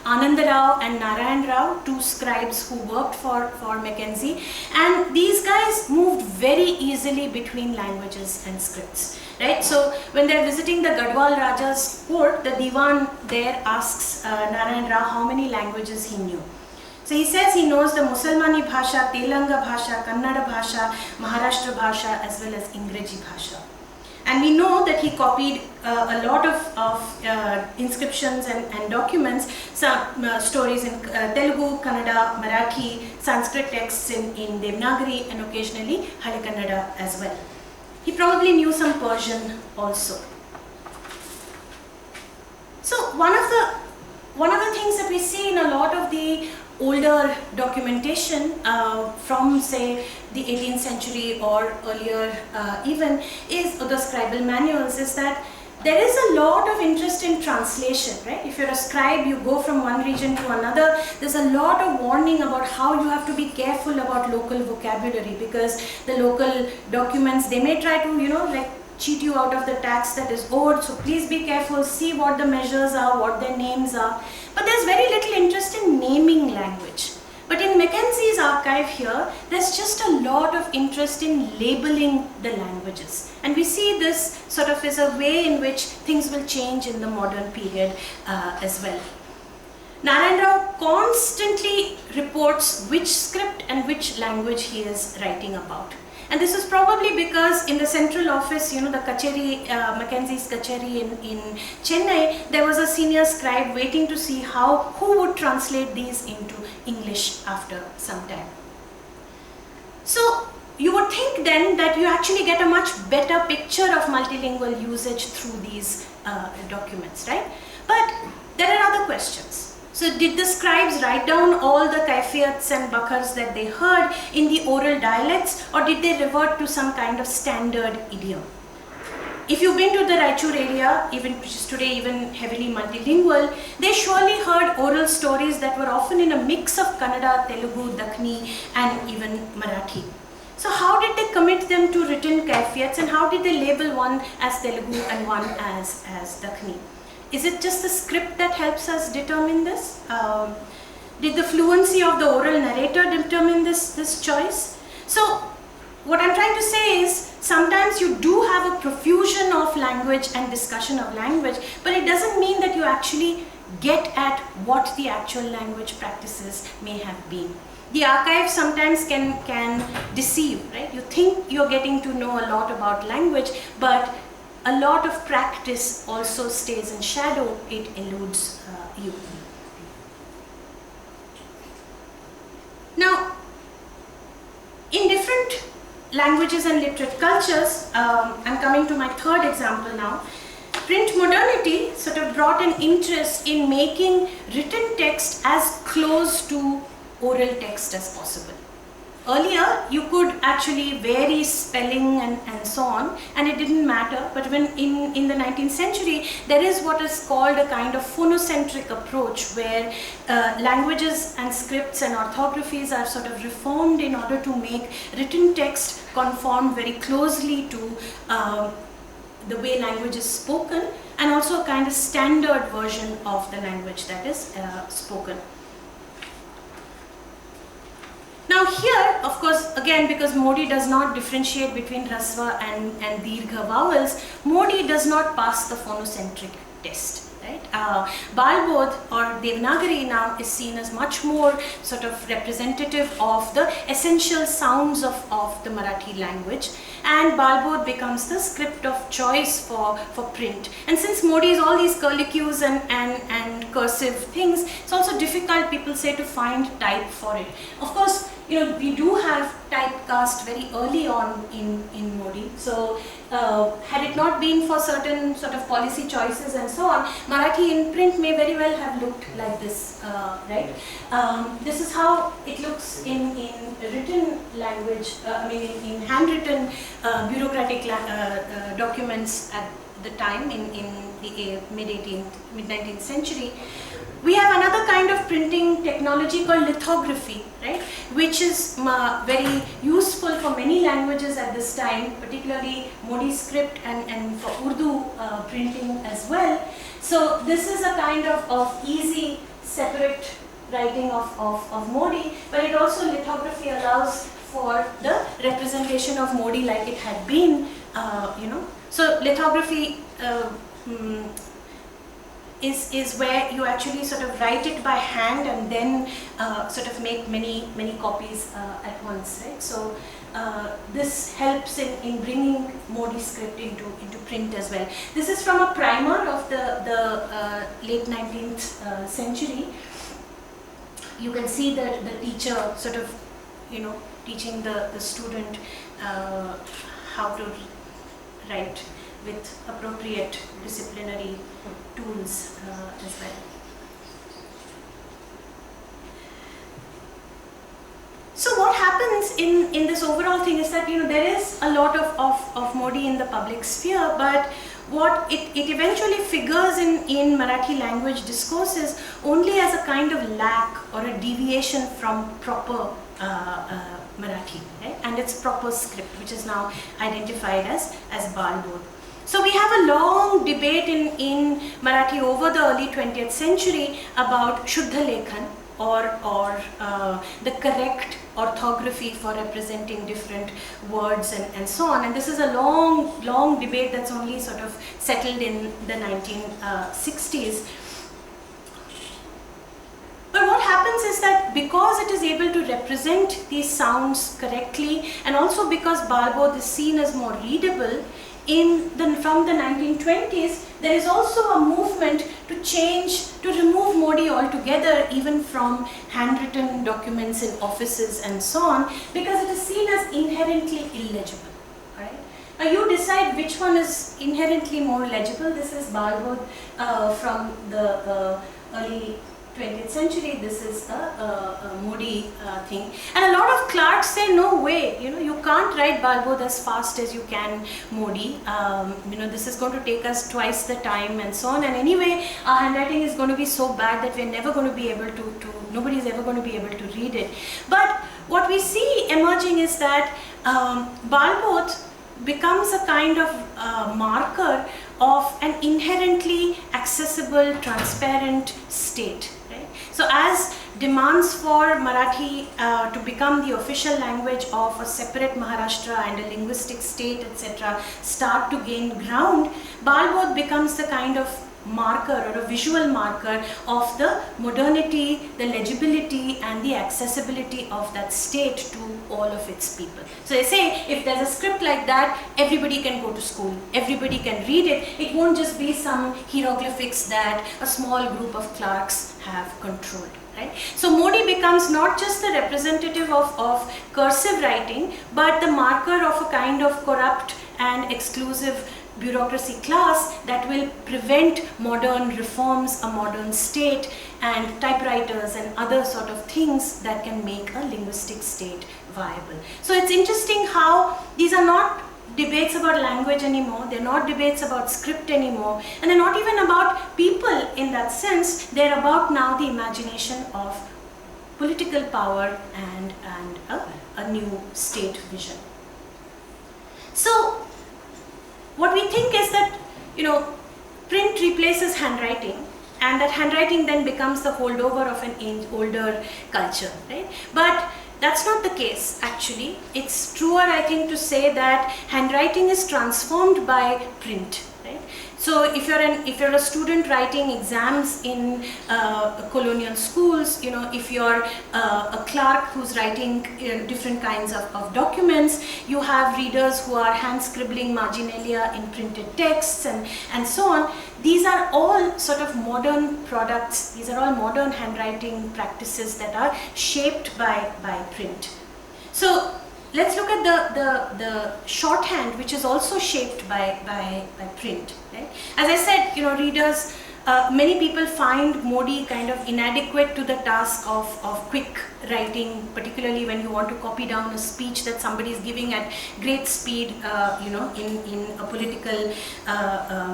Ananda Rao and Narayan Rao, two scribes who worked for Mackenzie. And these guys moved very easily between languages and scripts, right? So when they're visiting the Gadwal Raja's court, the Diwan there asks Narayan Rao how many languages he knew. So he says he knows the Musalmani Bhasha, Telanga Bhasha, Kannada Bhasha, Maharashtra Bhasha, as well as Ingreji Bhasha. And we know that he copied a lot of inscriptions and documents, some stories in Telugu, Kannada, Marathi, Sanskrit texts in Devanagari, and occasionally Hale Kannada as well. He probably knew some Persian also. So one of the things that we see in a lot of the older documentation from, say, the 18th century or earlier even, is the scribal manuals, is that there is a lot of interest in translation, right? If you're a scribe, you go from one region to another. There's a lot of warning about how you have to be careful about local vocabulary, because the local documents, they may try to, like cheat you out of the tax that is owed. So please be careful, see what the measures are, what their names are. But there's very little interest in naming language. But in Mackenzie's archive here, there's just a lot of interest in labeling the languages. And we see this sort of as a way in which things will change in the modern period as well. Narayan Rao constantly reports which script and which language he is writing about. And this is probably because in the central office, the Kacheri, Mackenzie's Kacheri in Chennai, there was a senior scribe waiting to see who would translate these into English after some time. So you would think then that you actually get a much better picture of multilingual usage through these documents, right? But there are other questions. So did the scribes write down all the kaifiyats and bakars that they heard in the oral dialects, or did they revert to some kind of standard idiom? If you've been to the Raichur area, which is today even heavily multilingual, they surely heard oral stories that were often in a mix of Kannada, Telugu, Dakhni and even Marathi. So how did they commit them to written kaifiyats, and how did they label one as Telugu and one as Dakhni? Is it just the script that helps us determine this? Did the fluency of the oral narrator determine this choice? So what I'm trying to say is, sometimes you do have a profusion of language and discussion of language, but it doesn't mean that you actually get at what the actual language practices may have been. The archive sometimes can deceive, right? You think you're getting to know a lot about language, but a lot of practice also stays in shadow, it eludes you. Now, in different languages and literate cultures, I'm coming to my third example now. Print modernity sort of brought an interest in making written text as close to oral text as possible. Earlier, you could actually vary spelling and so on, and it didn't matter. But when in the 19th century, there is what is called a kind of phonocentric approach, where languages and scripts and orthographies are sort of reformed in order to make written text conform very closely to the way language is spoken, and also a kind of standard version of the language that is spoken. Now here, of course, again, because Modi does not differentiate between Rasva and Dirgha vowels, Modi does not pass the phonocentric test, right? Balbodh or Devanagari now is seen as much more sort of representative of the essential sounds of the Marathi language, and Balbodh becomes the script of choice for print. And since Modi is all these curlicues and cursive things, it's also difficult, people say, to find type for it. Of course, we do have typecast very early on in Modi. So had it not been for certain sort of policy choices and so on, Marathi in print may very well have looked like this, right? This is how it looks in written language, in handwritten bureaucratic documents at the time in the mid-19th century. We have another kind of printing technology called lithography, right, which is very useful for many languages at this time, particularly Modi script and for Urdu printing as well. So this is a kind of easy, separate writing of Modi, but it also, lithography allows for the representation of Modi like it had been, So lithography is where you actually sort of write it by hand and then sort of make many copies at once, right? So this helps in bringing Modi script into print as well. This is from a primer of the late 19th century. You can see the teacher sort of, teaching the student how to write with appropriate disciplinary tools as well. happens in this overall thing is that, there is a lot of Modi in the public sphere, but what it eventually figures in Marathi language discourses only as a kind of lack or a deviation from proper Marathi, right? And its proper script, which is now identified as Baloon. So we have a long debate in Marathi over the early 20th century about Shuddha Lekhan, or the correct orthography for representing different words and so on. And this is a long debate that's only sort of settled in the 1960s. But what happens is that because it is able to represent these sounds correctly, and also because Balbodh is seen as more readable, from the 1920s, there is also a movement to remove Modi altogether, even from handwritten documents in offices and so on, because it is seen as inherently illegible. Right? Now you decide which one is inherently more legible. This is Balbodh from the early 20th century. This is a Modi thing, and a lot of clerks say, no way, you can't write Balbodh as fast as you can Modi. This is going to take us twice the time and so on, and anyway our handwriting is going to be so bad that we're never going to be able to nobody is ever going to be able to read it. But what we see emerging is that Balbodh becomes a kind of marker of an inherently accessible, transparent state. Right? So as demands for Marathi to become the official language of a separate Maharashtra and a linguistic state, etc., start to gain ground, Balbodh becomes the kind of marker or a visual marker of the modernity, the legibility and the accessibility of that state to all of its people. So they say if there's a script like that, everybody can go to school, everybody can read it. It won't just be some hieroglyphics that a small group of clerks have controlled. Right? So Modi becomes not just the representative of cursive writing, but the marker of a kind of corrupt and exclusive bureaucracy class that will prevent modern reforms, a modern state, and typewriters and other sort of things that can make a linguistic state viable. So it's interesting how these are not debates about language anymore, they're not debates about script anymore, and they're not even about people in that sense. They're about now the imagination of political power and a new state vision. So what we think is that, print replaces handwriting, and that handwriting then becomes the holdover of an older culture, right? But that's not the case, actually. It's truer, I think, to say that handwriting is transformed by print, right? So if you're a student writing exams in colonial schools, if you're a clerk who's writing different kinds of documents, you have readers who are hand scribbling marginalia in printed texts and so on. These are all sort of modern products. These are all modern handwriting practices that are shaped by print. So let's look at the shorthand, which is also shaped by print. Right? As I said, readers, many people find Modi kind of inadequate to the task of quick writing, particularly when you want to copy down a speech that somebody is giving at great speed, in a political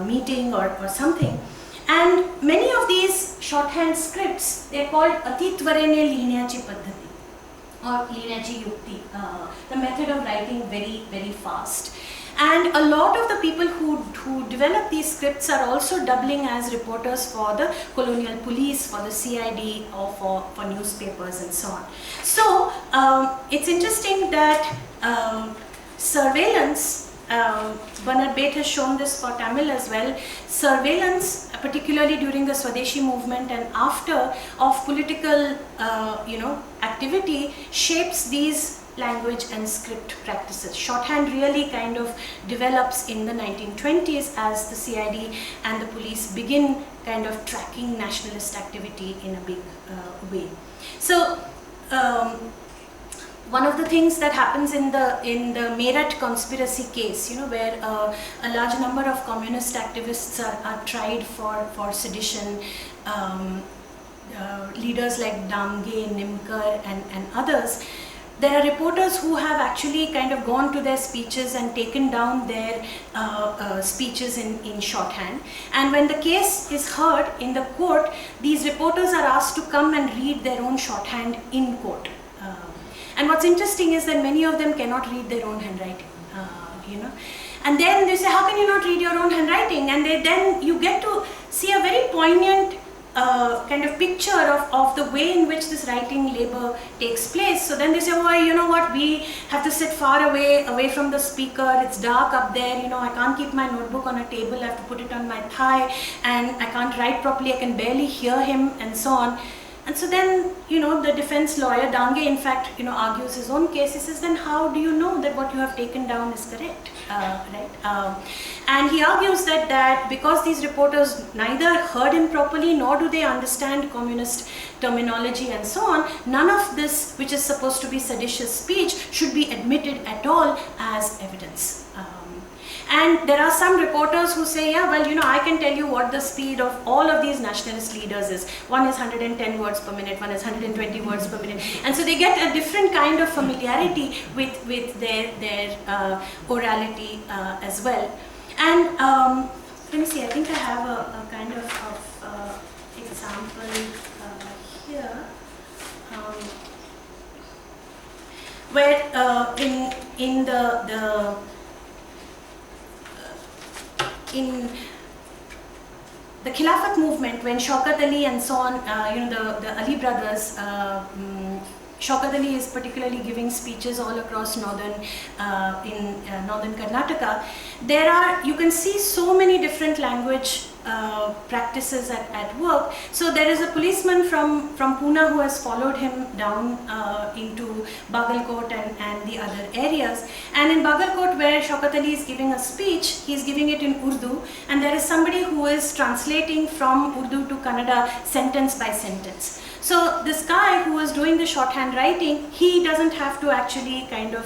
meeting or something. And many of these shorthand scripts, they're called Ati Tvarene Linyachi Paddhati, or Linyachi Yukti, the method of writing very, very fast. And a lot of the people who develop these scripts are also doubling as reporters for the colonial police, for the CID, or for newspapers and so on. So it's interesting that surveillance, Bernard Bate has shown this for Tamil as well, surveillance, particularly during the Swadeshi movement and after, of political activity, shapes these language and script practices. Shorthand really kind of develops in the 1920s as the CID and the police begin kind of tracking nationalist activity in a big way. So one of the things that happens in the Meerut conspiracy case, where a large number of communist activists are tried for sedition, leaders like Damge, Nimkar and others, there are reporters who have actually kind of gone to their speeches and taken down their speeches in shorthand. And when the case is heard in the court, these reporters are asked to come and read their own shorthand in court. And what's interesting is that many of them cannot read their own handwriting, you know. And then they say, how can you not read your own handwriting? And then you get to see a very poignant kind of picture of the way in which this writing labor takes place. So then they say, well, you know what, we have to sit far away from the speaker, it's dark up there, you know, I can't keep my notebook on a table, I have to put it on my thigh, and I can't write properly, I can barely hear him, and so on. And so then, you know, the defense lawyer, Dange, in fact, you know, argues his own case. He says, then how do you know that what you have taken down is correct, right? And he argues that because these reporters neither heard him properly, nor do they understand communist terminology and so on, none of this, which is supposed to be seditious speech, should be admitted at all as evidence. And there are some reporters who say, yeah, well, you know, I can tell you what the speed of all of these nationalist leaders is. One is 110 words per minute, one is 120 words per minute. And so they get a different kind of familiarity with their orality as well. And let me see, I think I have a kind of example here. Where in the Khilafat movement, when Shaukat Ali and so on, you know, the Ali brothers, Shaukat Ali is particularly giving speeches all across northern Karnataka. You can see so many different language practices at work. So there is a policeman from Pune who has followed him down into Bagalkot and the other areas. And in Bagalkot, where Shaukat Ali is giving a speech, he is giving it in Urdu, and there is somebody who is translating from Urdu to Kannada sentence by sentence. So this guy who is doing the shorthand writing, he doesn't have to actually kind of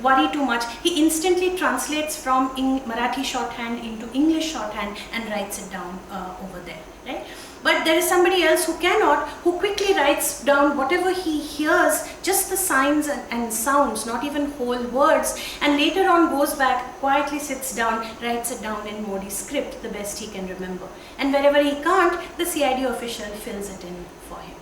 worry too much. He instantly translates from Marathi shorthand into English shorthand and writes it down over there, right? But there is somebody else who cannot, who quickly writes down whatever he hears, just the signs and sounds, not even whole words, and later on goes back, quietly sits down, writes it down in Modi script, the best he can remember. And wherever he can't, the CID official fills it in for him.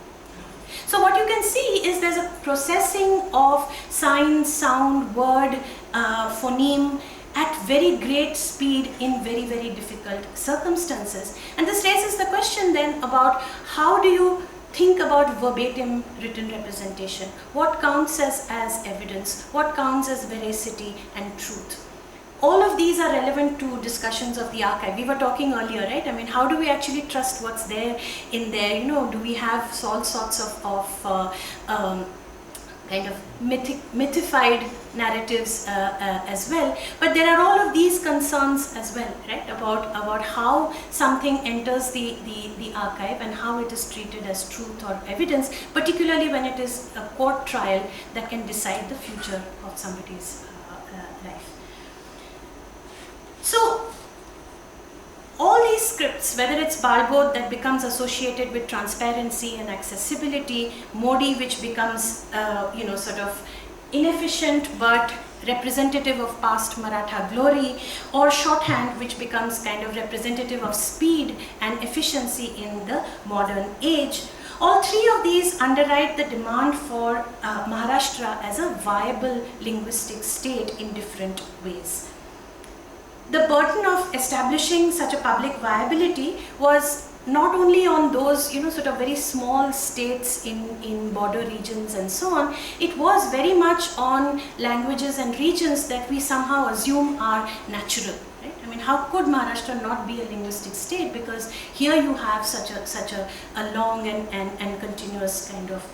So what you can see is there's a processing of sign, sound, word, phoneme, at very great speed in very, very difficult circumstances. And this raises the question then about how do you think about verbatim written representation? What counts as evidence? What counts as veracity and truth? All of these are relevant to discussions of the archive. We were talking earlier, right? I mean, how do we actually trust what's there in there? You know, do we have all sorts of kind of mythified narratives as well? But there are all of these concerns as well, right? About how something enters the archive and how it is treated as truth or evidence, particularly when it is a court trial that can decide the future of somebody's life. So all these scripts, whether it's Balbod that becomes associated with transparency and accessibility, Modi which becomes, you know, sort of inefficient but representative of past Maratha glory, or shorthand which becomes kind of representative of speed and efficiency in the modern age, all three of these underwrite the demand for Maharashtra as a viable linguistic state in different ways. The burden of establishing such a public viability was not only on those, you know, sort of very small states in border regions and so on, it was very much on languages and regions that we somehow assume are natural, right? I mean, how could Maharashtra not be a linguistic state? Because here you have such a long and continuous kind of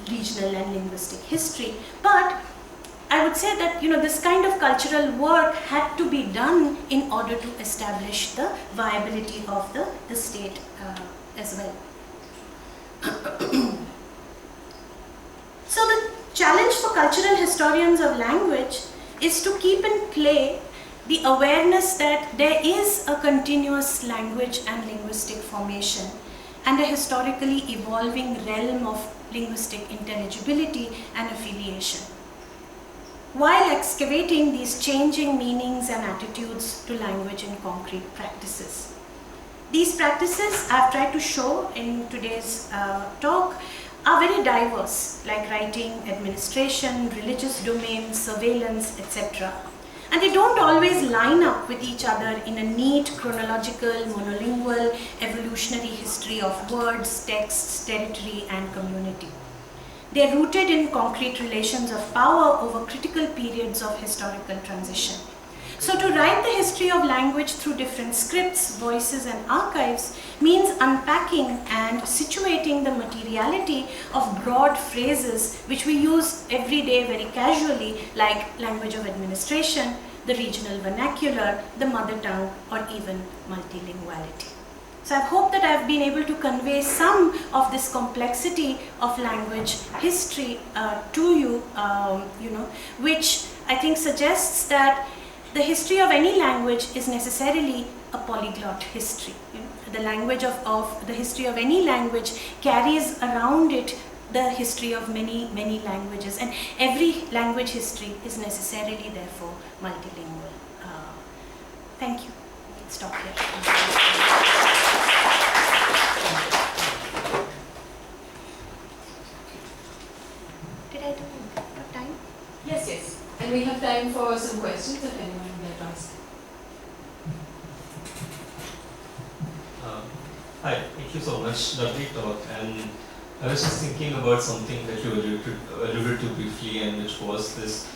regional and linguistic history. But I would say that, you know, this kind of cultural work had to be done in order to establish the viability of the state as well. So the challenge for cultural historians of language is to keep in play the awareness that there is a continuous language and linguistic formation, and a historically evolving realm of linguistic intelligibility and affiliation. While excavating these changing meanings and attitudes to language in concrete practices. These practices I've tried to show in today's talk are very diverse, like writing, administration, religious domains, surveillance, etc. And they don't always line up with each other in a neat, chronological, monolingual, evolutionary history of words, texts, territory, and community. They are rooted in concrete relations of power over critical periods of historical transition. So to write the history of language through different scripts, voices, and archives means unpacking and situating the materiality of broad phrases which we use every day very casually, like language of administration, the regional vernacular, the mother tongue, or even multilinguality. So I hope that I've been able to convey some of this complexity of language history to you, which I think suggests that the history of any language is necessarily a polyglot history. The language the history of any language carries around it the history of many, many languages, and every language history is necessarily therefore multilingual. Thank you. Stop here. Did I do enough time? Yes, yes. And we have time for some questions if anyone would like to ask. Hi, thank you so much. Lovely talk. And I was just thinking about something that you alluded to briefly, and which was this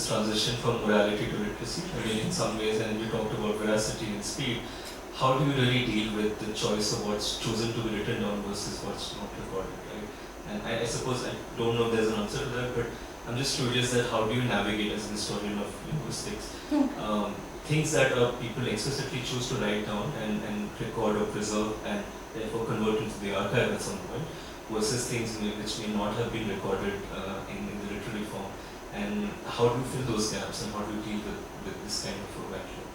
transition from morality to literacy. I mean, in some ways, and we talked about veracity and speed. How do you really deal with the choice of what's chosen to be written down versus what's not recorded, right? And I suppose I don't know if there's an answer to that, but I'm just curious that how do you navigate as a historian of linguistics things that people explicitly choose to write down and record or preserve and therefore convert into the archive at some point, versus things which may not have been recorded in the literary form, and how do you fill those gaps and how do you deal with this kind of a vacuum?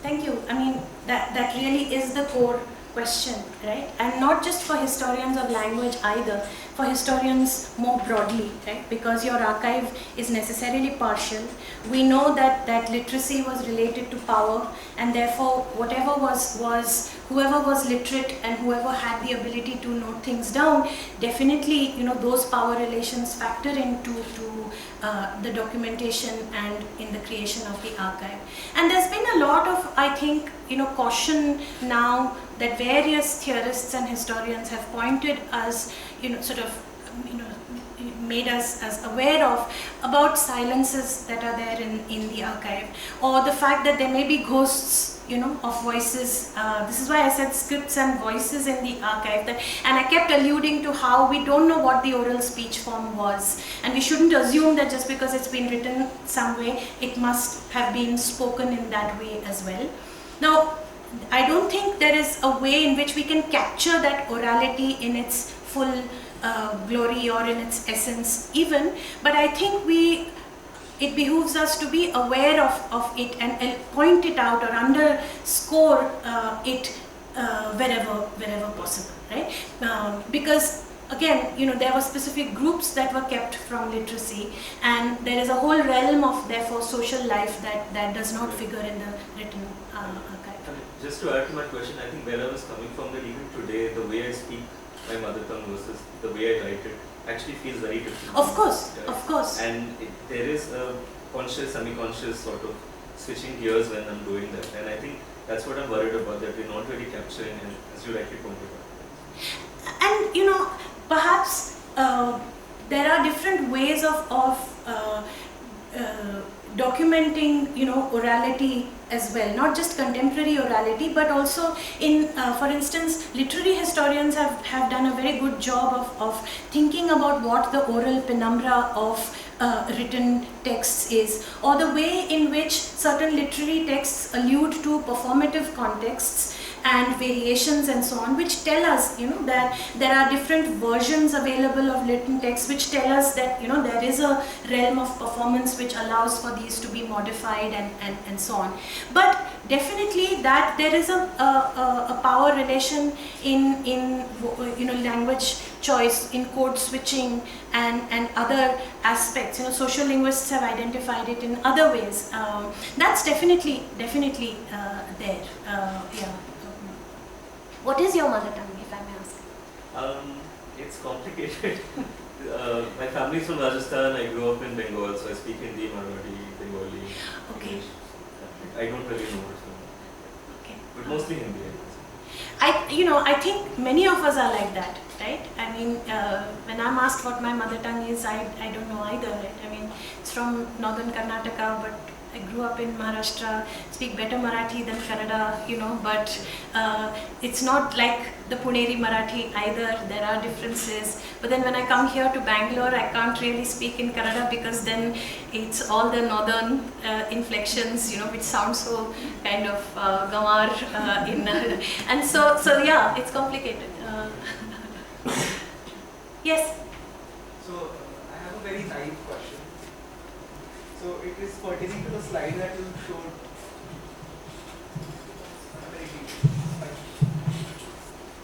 Thank you. I mean, that really is the core question, right? And not just for historians of language either, for historians more broadly, right? Because your archive is necessarily partial. We know that literacy was related to power, and therefore whatever whoever was literate and whoever had the ability to note things down, definitely, those power relations factor into the documentation and in the creation of the archive. And there's been a lot of, I think, caution now that various theorists and historians have pointed us, made us as aware of about silences that are there in the archive, or the fact that there may be ghosts of voices. This is why I said scripts and voices in the archive, and I kept alluding to how we don't know what the oral speech form was, and we shouldn't assume that just because it's been written some way, it must have been spoken in that way as well. Now, I don't think there is a way in which we can capture that orality in its full glory or in its essence even, but I think it behooves us to be aware of it and point it out or underscore it wherever possible, right? Because again, there were specific groups that were kept from literacy, and there is a whole realm of therefore social life that does not figure in the written archive. Just to add to my question, I think where I was coming from, that even today, the way I speak my mother tongue versus the way I write it actually feels very different. Of course, right? Of course. And there is a conscious, semi-conscious sort of switching gears when I'm doing that. And I think that's what I'm worried about, that we're not really capturing, and as you rightly pointed out. And perhaps there are different ways of documenting, orality as well, not just contemporary orality, but also in, for instance, literary historians have done a very good job of thinking about what the oral penumbra of written texts is, or the way in which certain literary texts allude to performative contexts and variations and so on, which tell us, that there are different versions available of latent text, which tell us that, there is a realm of performance which allows for these to be modified and so on. But definitely that there is a power relation in language choice, in code switching and other aspects. Social linguists have identified it in other ways. That's definitely there. Yeah. What is your mother tongue, if I may ask? It's complicated. My family is from Rajasthan. I grew up in Bengal, so I speak Hindi, Marathi, Bengali. Okay. English. I don't really know what's going on. Okay. But mostly Hindi, I guess. I think many of us are like that, right? I mean, when I'm asked what my mother tongue is, I don't know either, right? I mean, it's from northern Karnataka, but I grew up in Maharashtra, speak better Marathi than Kannada, but it's not like the Puneri Marathi either. There are differences. But then when I come here to Bangalore, I can't really speak in Kannada because then it's all the northern inflections, which sound so kind of gamar and so yeah, it's complicated. Yes. So I have a very naive question. So it is pertaining to the slide that you showed.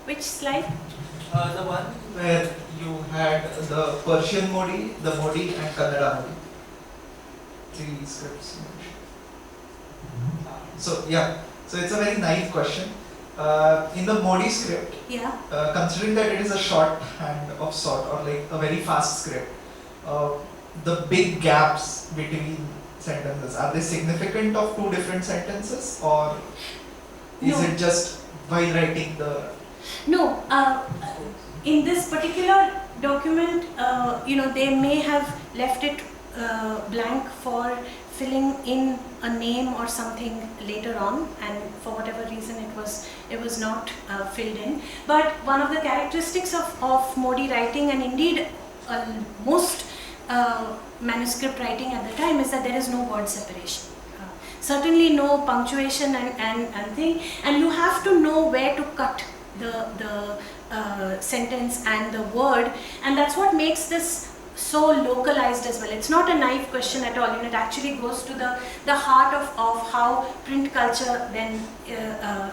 Which slide? The one where you had the Persian Modi, the Modi and Kannada Modi. 3 scripts. So yeah, so it's a very naive question. In the Modi script, Yeah. Considering that it is a shorthand of sort or like a very fast script, the big gaps between sentences, are they significant of 2 different sentences, or is No. it just while writing the... No, in this particular document, they may have left it blank for filling in a name or something later on, and for whatever reason it was not filled in. But one of the characteristics of Modi writing, and indeed most manuscript writing at the time, is that there is no word separation. Certainly no punctuation and thing, and you have to know where to cut the sentence and the word, and that's what makes this so localized as well. It's not a naive question at all. It actually goes to the heart of how print culture then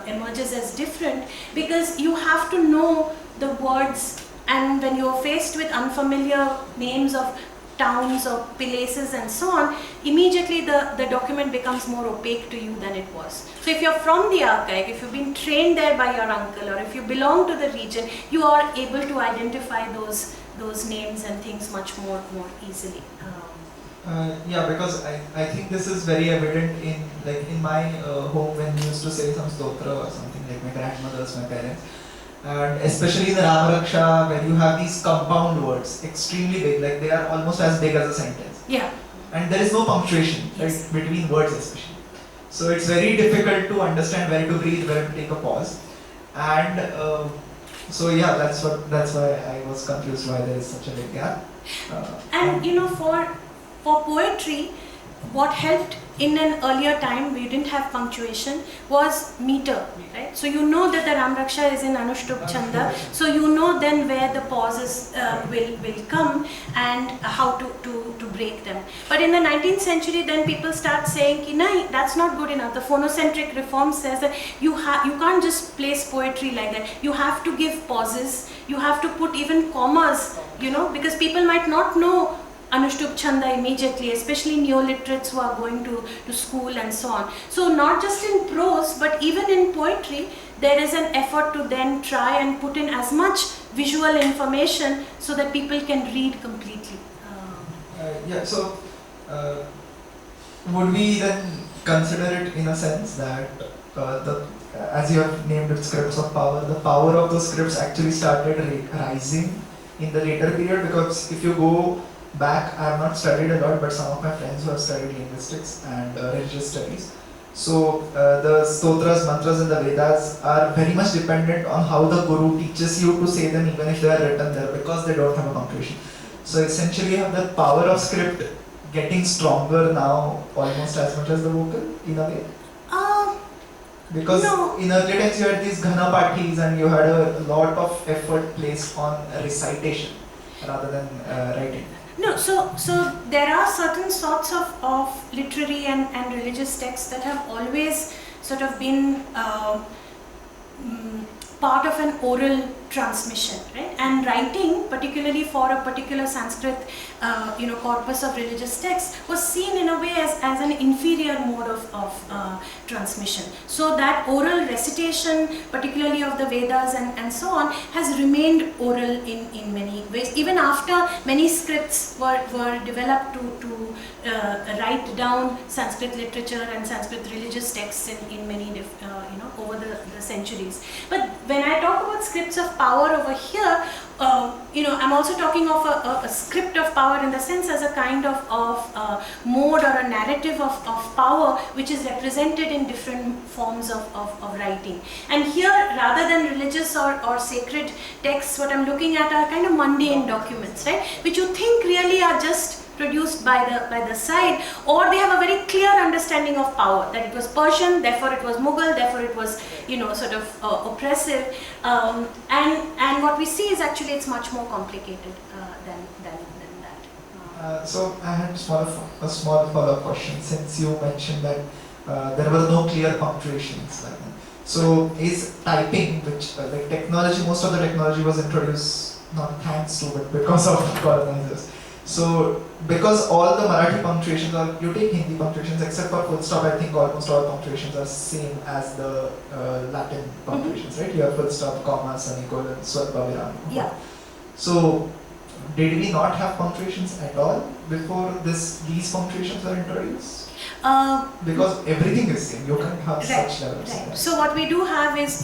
emerges as different, because you have to know the words, and when you're faced with unfamiliar names of towns or places and so on, immediately the document becomes more opaque to you than it was. So if you're from the archive, if you've been trained there by your uncle, or if you belong to the region, you are able to identify those names and things much more easily. Yeah, because I think this is very evident in my home when we used to say some stotra or something, like my grandmothers, my parents. And especially in the Ramraksha, where you have these compound words, extremely big, like they are almost as big as a sentence. Yeah. And there is no punctuation, Yes. right, between words especially. So it's very difficult to understand where to breathe, where to take a pause. And so yeah, that's why I was confused why there is such a big gap. And for poetry, what helped in an earlier time, we didn't have punctuation, was meter, right? So you know that the Ramraksha is in Anushtup Chanda, so you know then where the pauses will come and how to break them. But in the 19th century, then people start saying, "Nahi, that's not good enough." The phonocentric reform says that you can't just place poetry like that. You have to give pauses. You have to put even commas, because people might not know Anushtup Chanda immediately, especially neo-literates who are going to school and so on. So not just in prose, but even in poetry, there is an effort to then try and put in as much visual information so that people can read completely. Yeah, so would we then consider it in a sense that as you have named it, scripts of power, the power of the scripts actually started rising in the later period? Because if you go back, I have not studied a lot, but some of my friends who have studied linguistics and religious studies. So the stotras, mantras and the Vedas are very much dependent on how the Guru teaches you to say them, even if they are written there, because they don't have a punctuation. So essentially you have the power of script getting stronger now almost as much as the vocal in a way. Because in early times you had these ghana parties and you had a lot of effort placed on recitation rather than writing. No, so there are certain sorts of literary and religious texts that have always sort of been part of an oral transmission, right? And writing, particularly for a particular Sanskrit, corpus of religious texts, was seen in a way as an inferior mode of transmission. So that oral recitation, particularly of the Vedas and so on, has remained oral in many ways. Even after many scripts were developed to write down Sanskrit literature and Sanskrit religious texts in many over the centuries. But when I talk about scripts of power over here, I'm also talking of a script of power in the sense as a kind of mode or a narrative of power which is represented in different forms of writing. And here, rather than religious or sacred texts, what I'm looking at are kind of mundane documents, right? Which you think really are just produced by the side, or they have a very clear understanding of power, that it was Persian, therefore it was Mughal, therefore it was sort of oppressive, and what we see is actually it's much more complicated than that. So I had a small follow-up question, since you mentioned that there were no clear punctuations back then. So is typing, which like technology, most of the technology was introduced not thanks to but because of colonizers. So, because all the Marathi punctuations are, you take Hindi punctuations except for full stop, I think almost all punctuations are same as the Latin punctuations, right? You have full stop, comma, semicolon, swarpa, viram. Yeah. So, did we not have punctuations at all before these punctuations were introduced? Because everything is same, you can't have such levels. Right. So what we do have is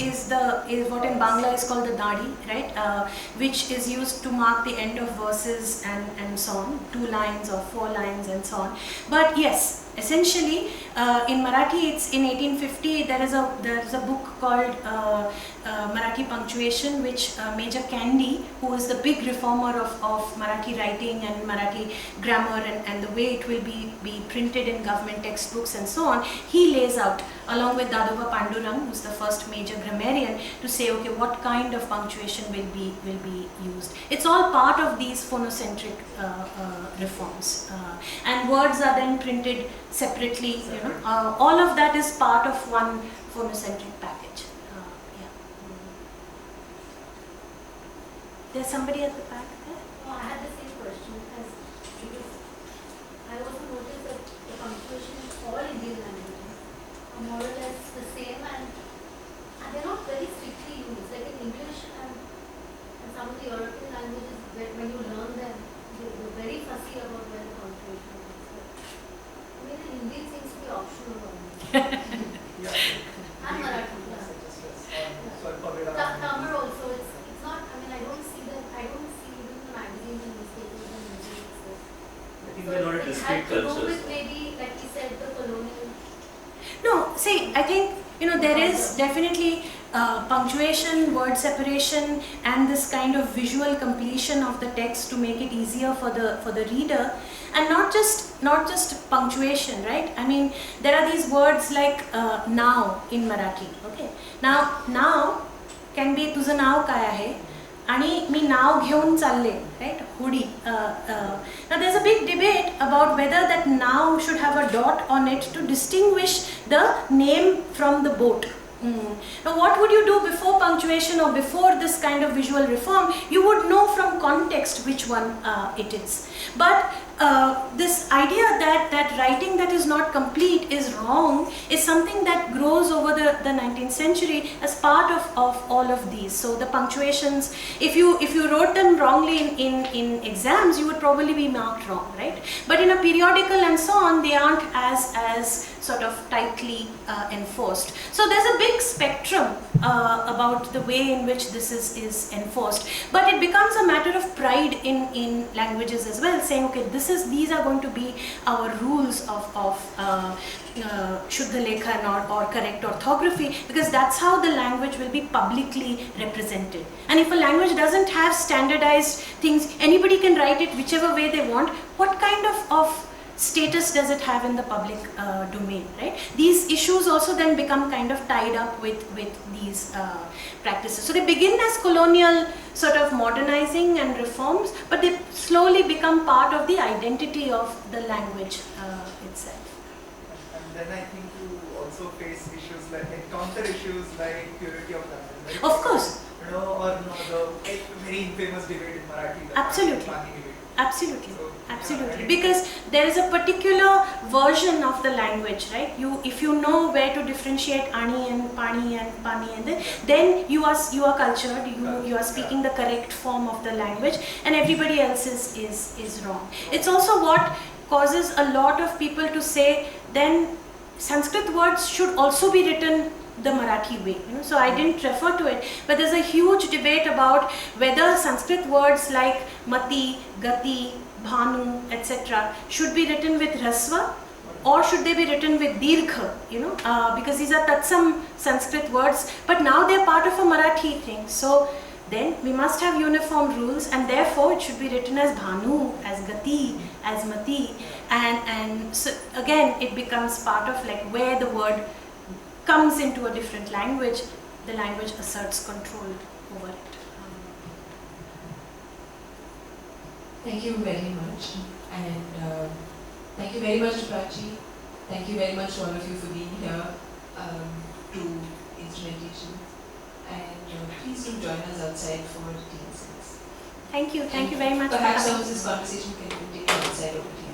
what in Bangla is called the dadi, right? Which is used to mark the end of verses and so on, 2 lines or 4 lines and so on. But yes, essentially in Marathi, it's in 1850 there is a book called Marathi Punctuation, which Major Candy, who is the big reformer of Marathi writing and Marathi grammar and the way it will be printed in government textbooks and so on, he lays out, along with Dadoba Pandurang, who's the first major grammarian, to say, okay, what kind of punctuation will be used. It's all part of these phonocentric reforms, and words are then printed separately. All of that is part of one phonocentric package. There's somebody at the back there? I had the same question because I also noticed that the punctuation in all Indian languages are more or less the same, and they're not very strictly used. Like in English and some of the European languages, when you learn them, you're very fussy about where the punctuation is. I mean, in Hindi it seems to be optional only. And Marathi. Tamil also, it's not, I mean, I don't see even the magazines and newspapers and music. I think they're not a discrete culture. culture. With maybe, like you said, the colonial. No, see, I think there is definitely punctuation, word separation, and this kind of visual completion of the text to make it easier for the reader, and not just punctuation, right? I mean, there are these words like now in Marathi. Okay, now can be तुझं नाव काय आहे आणि मी नाव घेऊन चालले, right? Hoodie. Now there's a big debate about whether that now should have a dot on it to distinguish the name from the boat. Now what would you do before punctuation or before this kind of visual reform? You would know from context which one it is. But this idea that writing that is not complete is wrong is something that grows over the 19th century as part of all of these. So the punctuations, if you wrote them wrongly in exams, you would probably be marked wrong, right? But in a periodical and so on, they aren't as sort of tightly enforced. So there's a big spectrum about the way in which this is enforced. But it becomes a matter of pride in languages as well, saying, okay, these are going to be our rules of Shuddha Lekhan or correct orthography, because that's how the language will be publicly represented. And if a language doesn't have standardized things, anybody can write it whichever way they want, what kind of status does it have in the public domain, right? These issues also then become kind of tied up with these practices. So they begin as colonial sort of modernizing and reforms, but they slowly become part of the identity of the language itself. And then I think you also face issues like encounter issues like purity of language. Right? Of course. You know, or the very infamous debate in Marathi. The Absolutely. Pani debate. Absolutely. So, Absolutely, yeah, because there is a particular version of the language, right? If you know where to differentiate ani and pani and pani, and then you are cultured. You are speaking the correct form of the language, and everybody else is wrong. It's also what causes a lot of people to say then Sanskrit words should also be written the Marathi way. So I didn't refer to it, but there's a huge debate about whether Sanskrit words like mati, gati, bhanu, etc. should be written with rasva or should they be written with dirgha, because these are tatsam Sanskrit words, but now they're part of a Marathi thing. So then we must have uniform rules, and therefore it should be written as bhanu, as gati, as mati, and so again it becomes part of like where the word comes into a different language, the language asserts control over it. Thank you very much, and thank you very much to Prachi. Thank you very much to all of you for being here to instrumentation, and please do join us outside for tea and snacks. Thank you very much. Perhaps some of this conversation can continue outside over tea.